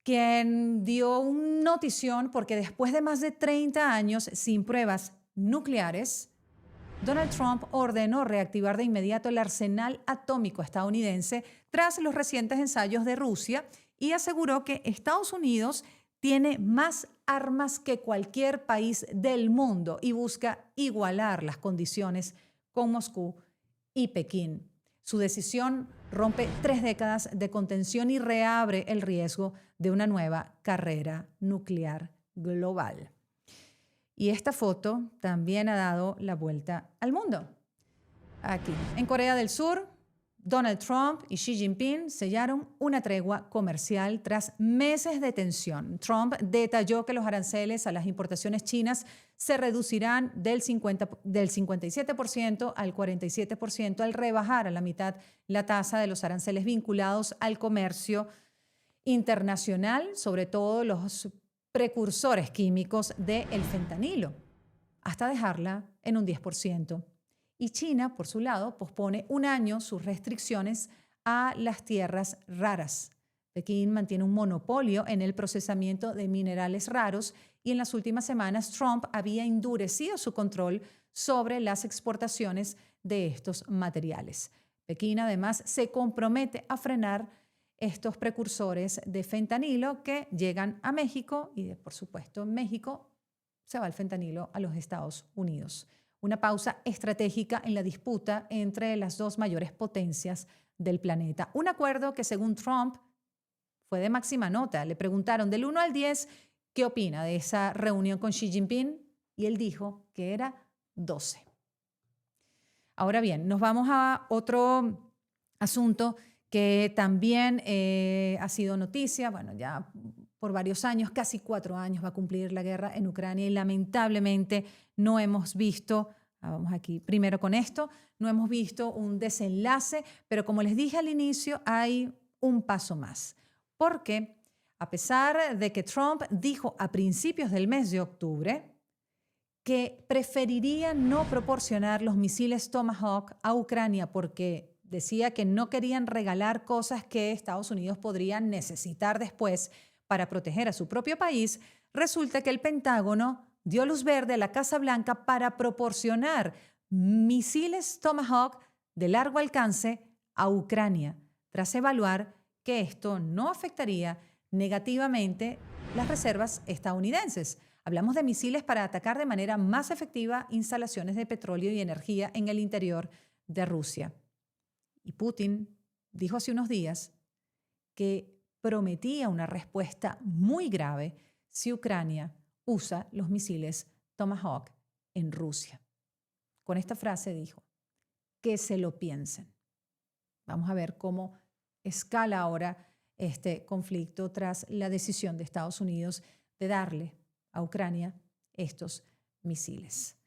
quien dio una notición porque después de más de 30 años sin pruebas nucleares, Donald Trump ordenó reactivar de inmediato el arsenal atómico estadounidense tras los recientes ensayos de Rusia y aseguró que Estados Unidos tiene más armas que cualquier país del mundo y busca igualar las condiciones con Moscú y Pekín. Su decisión rompe 3 décadas de contención y reabre el riesgo de una nueva carrera nuclear global. Y esta foto también ha dado la vuelta al mundo. Aquí, en Corea del Sur, Donald Trump y Xi Jinping sellaron una tregua comercial tras meses de tensión. Trump detalló que los aranceles a las importaciones chinas se reducirán del 57% al 47% al rebajar a la mitad la tasa de los aranceles vinculados al comercio internacional, sobre todo los precursores químicos del fentanilo, hasta dejarla en un 10%. Y China, por su lado, pospone un año sus restricciones a las tierras raras, Pekín mantiene un monopolio en el procesamiento de minerales raros y en las últimas semanas Trump había endurecido su control sobre las exportaciones de estos materiales. Pekín además se compromete a frenar estos precursores de fentanilo que llegan a México y, por supuesto, en México se va el fentanilo a los Estados Unidos. Una pausa estratégica en la disputa entre las dos mayores potencias del planeta. Un acuerdo que, según Trump, fue de máxima nota. Le preguntaron del 1 al 10 qué opina de esa reunión con Xi Jinping y él dijo que era 12. Ahora bien, nos vamos a otro asunto que también ha sido noticia, bueno, ya por varios años, casi 4 años va a cumplir la guerra en Ucrania y lamentablemente no hemos visto, vamos aquí primero con esto, no hemos visto un desenlace, pero como les dije al inicio, hay un paso más. Porque a pesar de que Trump dijo a principios del mes de octubre que preferiría no proporcionar los misiles Tomahawk a Ucrania porque decía que no querían regalar cosas que Estados Unidos podrían necesitar después para proteger a su propio país, resulta que el Pentágono dio luz verde a la Casa Blanca para proporcionar misiles Tomahawk de largo alcance a Ucrania, tras evaluar que esto no afectaría negativamente las reservas estadounidenses. Hablamos de misiles para atacar de manera más efectiva instalaciones de petróleo y energía en el interior de Rusia. Y Putin dijo hace unos días que prometía una respuesta muy grave si Ucrania usa los misiles Tomahawk en Rusia. Con esta frase dijo, que se lo piensen. Vamos a ver cómo escala ahora este conflicto tras la decisión de Estados Unidos de darle a Ucrania estos misiles.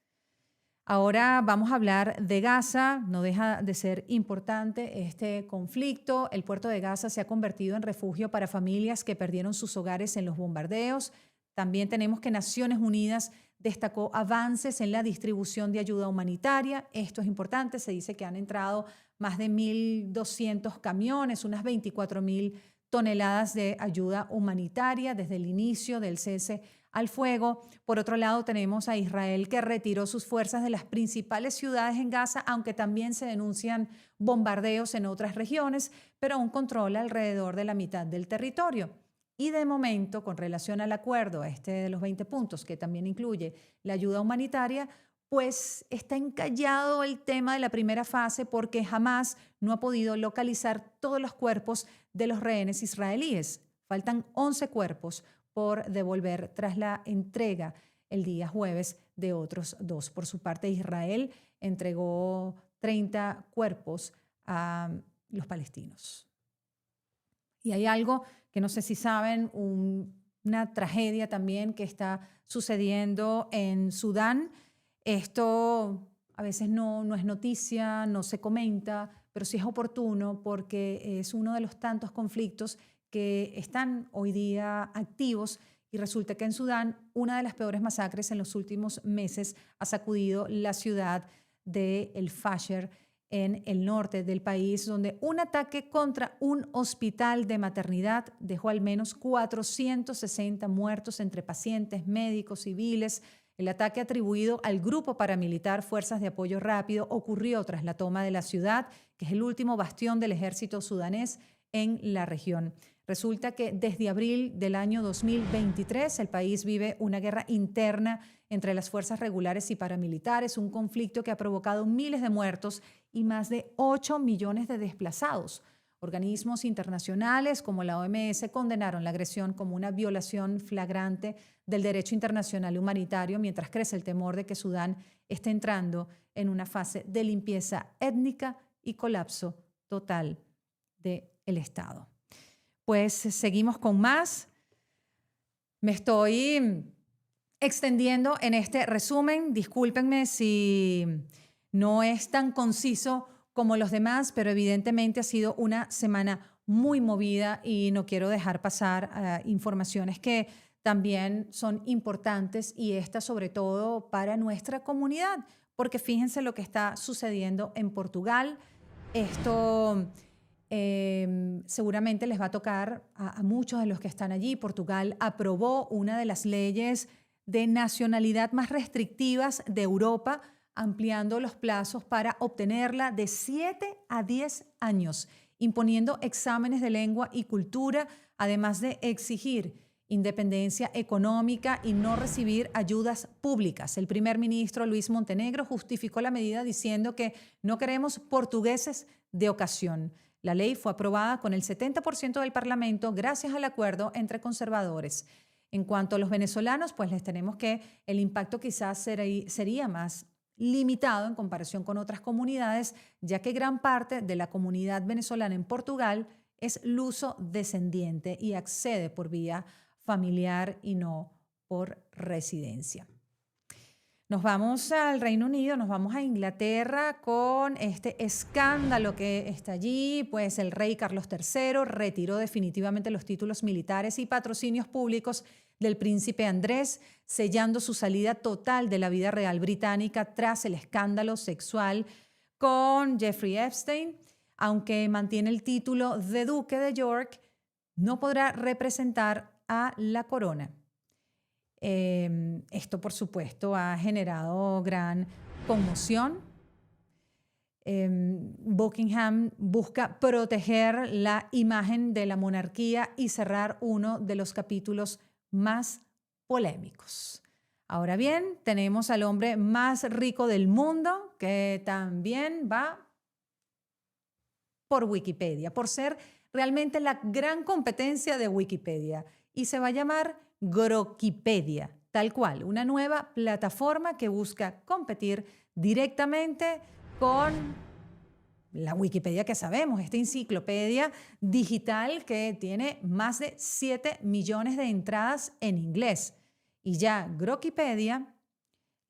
Ahora vamos a hablar de Gaza. No deja de ser importante este conflicto. El puerto de Gaza se ha convertido en refugio para familias que perdieron sus hogares en los bombardeos. También tenemos que Naciones Unidas destacó avances en la distribución de ayuda humanitaria. Esto es importante. Se dice que han entrado más de 1.200 camiones, unas 24.000 toneladas de ayuda humanitaria desde el inicio del cese al fuego. Por otro lado, tenemos a Israel que retiró sus fuerzas de las principales ciudades en Gaza, aunque también se denuncian bombardeos en otras regiones, pero aún controla alrededor de la mitad del territorio. Y de momento, con relación al acuerdo de los 20 puntos, que también incluye la ayuda humanitaria, pues está encallado el tema de la primera fase porque Hamás no ha podido localizar todos los cuerpos de los rehenes israelíes. Faltan 11 cuerpos por devolver tras la entrega el día jueves de otros 2. Por su parte, Israel entregó 30 cuerpos a los palestinos. Y hay algo que no sé si saben, una tragedia también que está sucediendo en Sudán. Esto a veces no es noticia, no se comenta, pero sí es oportuno porque es uno de los tantos conflictos que están hoy día activos y resulta que en Sudán una de las peores masacres en los últimos meses ha sacudido la ciudad de El Fasher en el norte del país, donde un ataque contra un hospital de maternidad dejó al menos 460 muertos entre pacientes, médicos, civiles. El ataque atribuido al grupo paramilitar Fuerzas de Apoyo Rápido ocurrió tras la toma de la ciudad, que es el último bastión del ejército sudanés en la región. Resulta que desde abril del año 2023 el país vive una guerra interna entre las fuerzas regulares y paramilitares, un conflicto que ha provocado miles de muertos y más de 8 millones de desplazados. Organismos internacionales como la OMS condenaron la agresión como una violación flagrante del derecho internacional humanitario, mientras crece el temor de que Sudán esté entrando en una fase de limpieza étnica y colapso total del Estado. Pues seguimos con más. Me estoy extendiendo en este resumen. Discúlpenme si no es tan conciso como los demás, pero evidentemente ha sido una semana muy movida y no quiero dejar pasar informaciones que también son importantes y esta sobre todo para nuestra comunidad, porque fíjense lo que está sucediendo en Portugal. Esto seguramente les va a tocar a muchos de los que están allí. Portugal aprobó una de las leyes de nacionalidad más restrictivas de Europa, ampliando los plazos para obtenerla de 7 a 10 años, imponiendo exámenes de lengua y cultura, además de exigir independencia económica y no recibir ayudas públicas. El primer ministro Luis Montenegro justificó la medida diciendo que no queremos portugueses de ocasión. La ley fue aprobada con el 70% del Parlamento gracias al acuerdo entre conservadores. En cuanto a los venezolanos, pues les tenemos que el impacto quizás sería más limitado en comparación con otras comunidades, ya que gran parte de la comunidad venezolana en Portugal es luso-descendiente y accede por vía familiar y no por residencia. Nos vamos al Reino Unido, nos vamos a Inglaterra con este escándalo que está allí, pues el rey Carlos III retiró definitivamente los títulos militares y patrocinios públicos del príncipe Andrés, sellando su salida total de la vida real británica tras el escándalo sexual con Jeffrey Epstein. Aunque mantiene el título de duque de York, no podrá representar a la corona. Esto, por supuesto, ha generado gran conmoción. Buckingham busca proteger la imagen de la monarquía y cerrar uno de los capítulos más polémicos. Ahora bien, tenemos al hombre más rico del mundo, que también va por Wikipedia, por ser realmente la gran competencia de Wikipedia, y se va a llamar Grokipedia, tal cual, una nueva plataforma que busca competir directamente con la Wikipedia que sabemos, esta enciclopedia digital que tiene más de 7 millones de entradas en inglés. Y ya Grokipedia,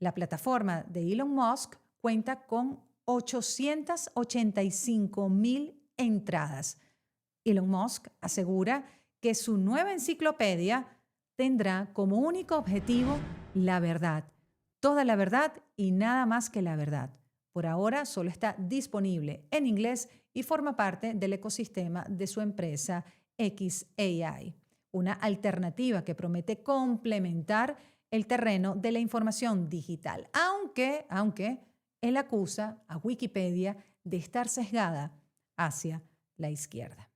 la plataforma de Elon Musk, cuenta con 885.000 entradas. Elon Musk asegura que su nueva enciclopedia tendrá como único objetivo la verdad, toda la verdad y nada más que la verdad. Por ahora solo está disponible en inglés y forma parte del ecosistema de su empresa xAI, una alternativa que promete complementar el terreno de la información digital, aunque él acusa a Wikipedia de estar sesgada hacia la izquierda.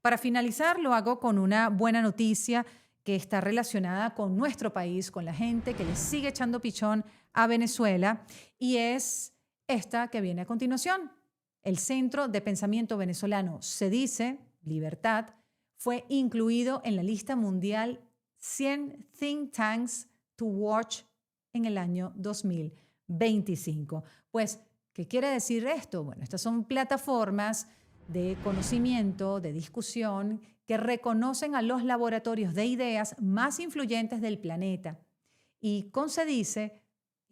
Para finalizar, lo hago con una buena noticia que está relacionada con nuestro país, con la gente que le sigue echando pichón a Venezuela, y es esta que viene a continuación. El Centro de Pensamiento Venezolano CEDICE, Libertad, fue incluido en la lista mundial 100 Think Tanks to Watch en el año 2025. Pues, ¿qué quiere decir esto? Bueno, estas son plataformas de conocimiento, de discusión, que reconocen a los laboratorios de ideas más influyentes del planeta. Y con CEDICE,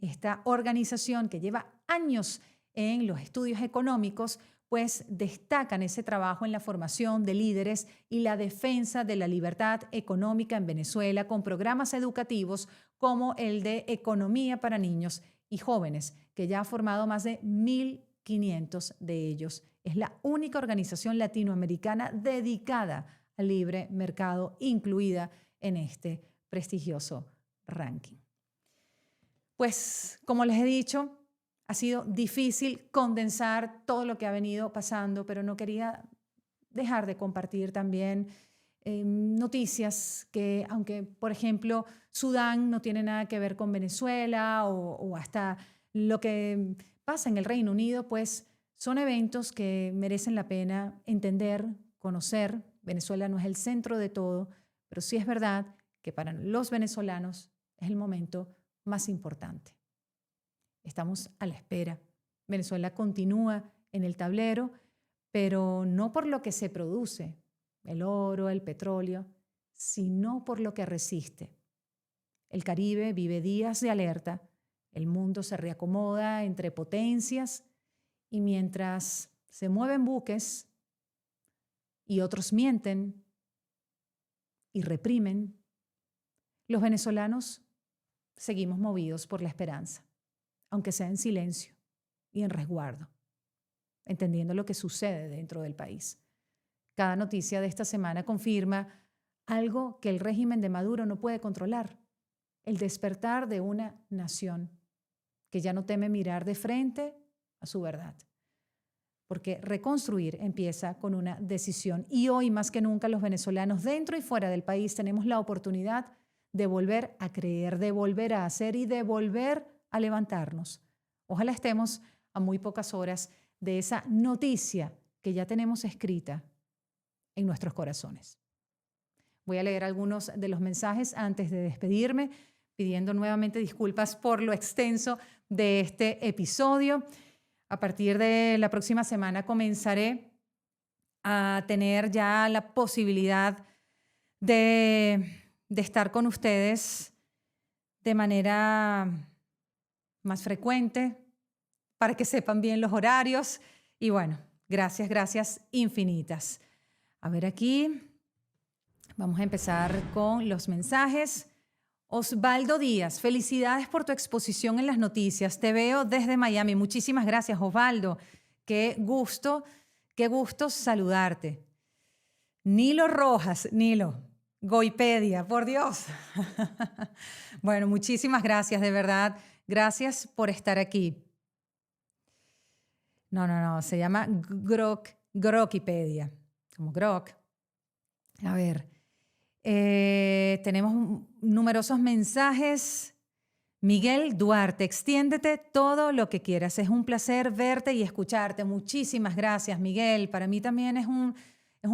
esta organización que lleva años en los estudios económicos, pues destacan ese trabajo en la formación de líderes y la defensa de la libertad económica en Venezuela con programas educativos como el de Economía para Niños y Jóvenes, que ya ha formado más de 1.500 de ellos. Es la única organización latinoamericana dedicada al libre mercado, incluida en este prestigioso ranking. Pues, como les he dicho, ha sido difícil condensar todo lo que ha venido pasando, pero no quería dejar de compartir también noticias que, aunque, por ejemplo, Sudán no tiene nada que ver con Venezuela o hasta lo que pasa en el Reino Unido, pues son eventos que merecen la pena entender, conocer. Venezuela no es el centro de todo, pero sí es verdad que para los venezolanos es el momento más importante. Estamos a la espera. Venezuela continúa en el tablero, pero no por lo que se produce, el oro, el petróleo, sino por lo que resiste. El Caribe vive días de alerta, el mundo se reacomoda entre potencias y mientras se mueven buques y otros mienten y reprimen, los venezolanos seguimos movidos por la esperanza, aunque sea en silencio y en resguardo, entendiendo lo que sucede dentro del país. Cada noticia de esta semana confirma algo que el régimen de Maduro no puede controlar: el despertar de una nación que ya no teme mirar de frente a su verdad. Porque reconstruir empieza con una decisión. Y hoy, más que nunca, los venezolanos dentro y fuera del país tenemos la oportunidad de volver a creer, de volver a hacer y de volver a levantarnos. Ojalá estemos a muy pocas horas de esa noticia que ya tenemos escrita en nuestros corazones. Voy a leer algunos de los mensajes antes de despedirme, pidiendo nuevamente disculpas por lo extenso de este episodio. A partir de la próxima semana comenzaré a tener ya la posibilidad de estar con ustedes de manera más frecuente, para que sepan bien los horarios. Y bueno, gracias infinitas. A ver aquí, vamos a empezar con los mensajes. Osvaldo Díaz, felicidades por tu exposición en las noticias. Te veo desde Miami. Muchísimas gracias, Osvaldo. Qué gusto saludarte. Nilo Rojas, Nilo, Goipedia, por Dios. Bueno, muchísimas gracias, de verdad. Gracias por estar aquí. No, se llama Grokipedia, como Grok. A ver, tenemos numerosos mensajes. Miguel Duarte, extiéndete todo lo que quieras. Es un placer verte y escucharte. Muchísimas gracias, Miguel. Para mí también es un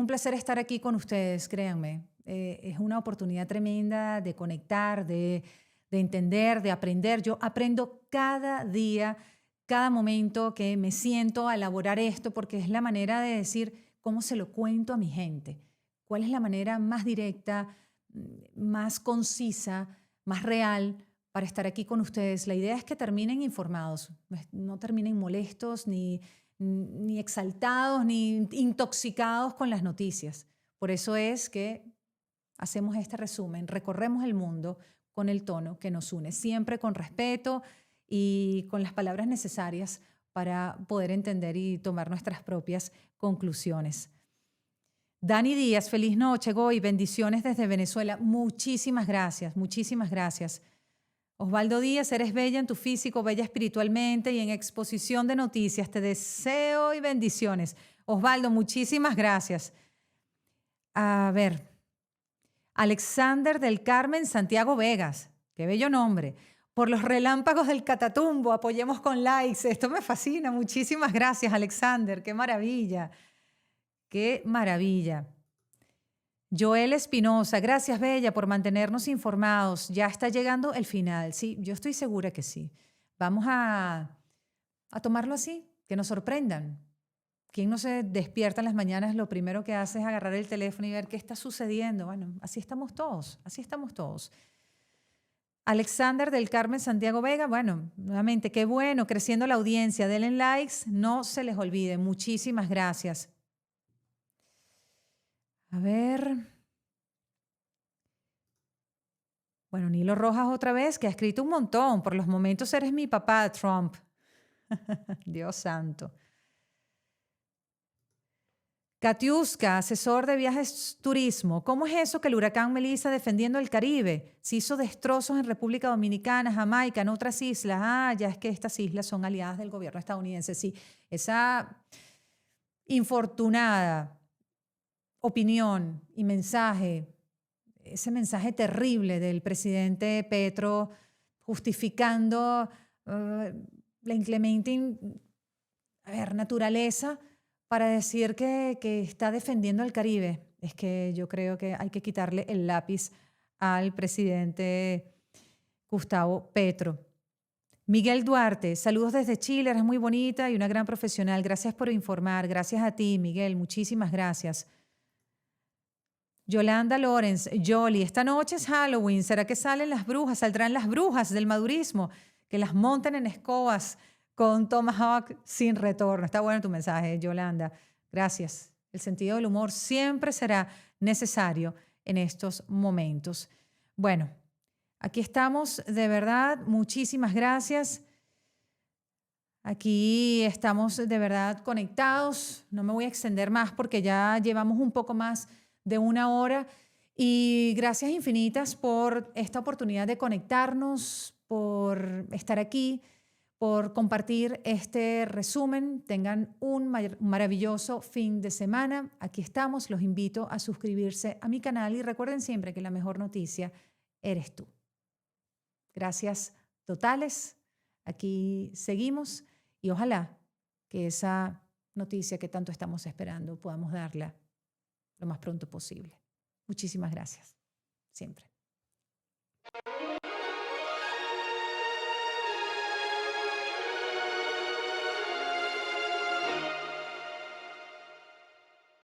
placer estar aquí con ustedes, créanme. Es una oportunidad tremenda de conectar, de entender, de aprender. Yo aprendo cada día, cada momento que me siento a elaborar esto, porque es la manera de decir cómo se lo cuento a mi gente. ¿Cuál es la manera más directa, más concisa, más real para estar aquí con ustedes? La idea es que terminen informados, no terminen molestos, ni exaltados, ni intoxicados con las noticias. Por eso es que hacemos este resumen, recorremos el mundo con el tono que nos une, siempre con respeto y con las palabras necesarias para poder entender y tomar nuestras propias conclusiones. Dani Díaz, feliz noche, Goy, bendiciones desde Venezuela. Muchísimas gracias, muchísimas gracias. Osvaldo Díaz, eres bella en tu físico, bella espiritualmente y en exposición de noticias. Te deseo y bendiciones. Osvaldo, muchísimas gracias. A ver, Alexander del Carmen Santiago Vegas, qué bello nombre. Por los relámpagos del Catatumbo, apoyemos con likes. Esto me fascina. Muchísimas gracias, Alexander. Qué maravilla. Qué maravilla. Joel Espinosa, gracias, Bella, por mantenernos informados. Ya está llegando el final. Sí, yo estoy segura que sí. Vamos a tomarlo así, que nos sorprendan. ¿Quién no se despierta en las mañanas? Lo primero que hace es agarrar el teléfono y ver qué está sucediendo. Bueno, así estamos todos, así estamos todos. Alexander del Carmen Santiago Vega, bueno, nuevamente, qué bueno, creciendo la audiencia. Denle likes, no se les olvide. Muchísimas gracias. A ver. Bueno, Nilo Rojas otra vez, que ha escrito un montón. Por los momentos eres mi papá, Trump. Dios santo. Katiuska, asesor de viajes turismo. ¿Cómo es eso que el huracán Melissa defendiendo el Caribe se hizo destrozos en República Dominicana, Jamaica, en otras islas? Ah, ya es que estas islas son aliadas del gobierno estadounidense. Sí, esa infortunada opinión y mensaje, ese mensaje terrible del presidente Petro justificando la inclemente naturaleza para decir que está defendiendo al Caribe. Es que yo creo que hay que quitarle el lápiz al presidente Gustavo Petro. Miguel Duarte, saludos desde Chile, eres muy bonita y una gran profesional. Gracias por informar. Gracias a ti, Miguel. Muchísimas gracias. Yolanda Lorenz, Yoli, esta noche es Halloween. ¿Será que salen las brujas? ¿Saldrán las brujas del madurismo? Que las monten en escobas con Tomahawk sin retorno. Está bueno tu mensaje, Yolanda. Gracias. El sentido del humor siempre será necesario en estos momentos. Bueno, aquí estamos, de verdad. Muchísimas gracias. Aquí estamos de verdad conectados. No me voy a extender más porque ya llevamos un poco más de 1 hora. Y gracias infinitas por esta oportunidad de conectarnos, por estar aquí, por compartir este resumen. Tengan un maravilloso fin de semana. Aquí estamos. Los invito a suscribirse a mi canal y recuerden siempre que la mejor noticia eres tú. Gracias totales. Aquí seguimos y ojalá que esa noticia que tanto estamos esperando podamos darla lo más pronto posible. Muchísimas gracias. Siempre.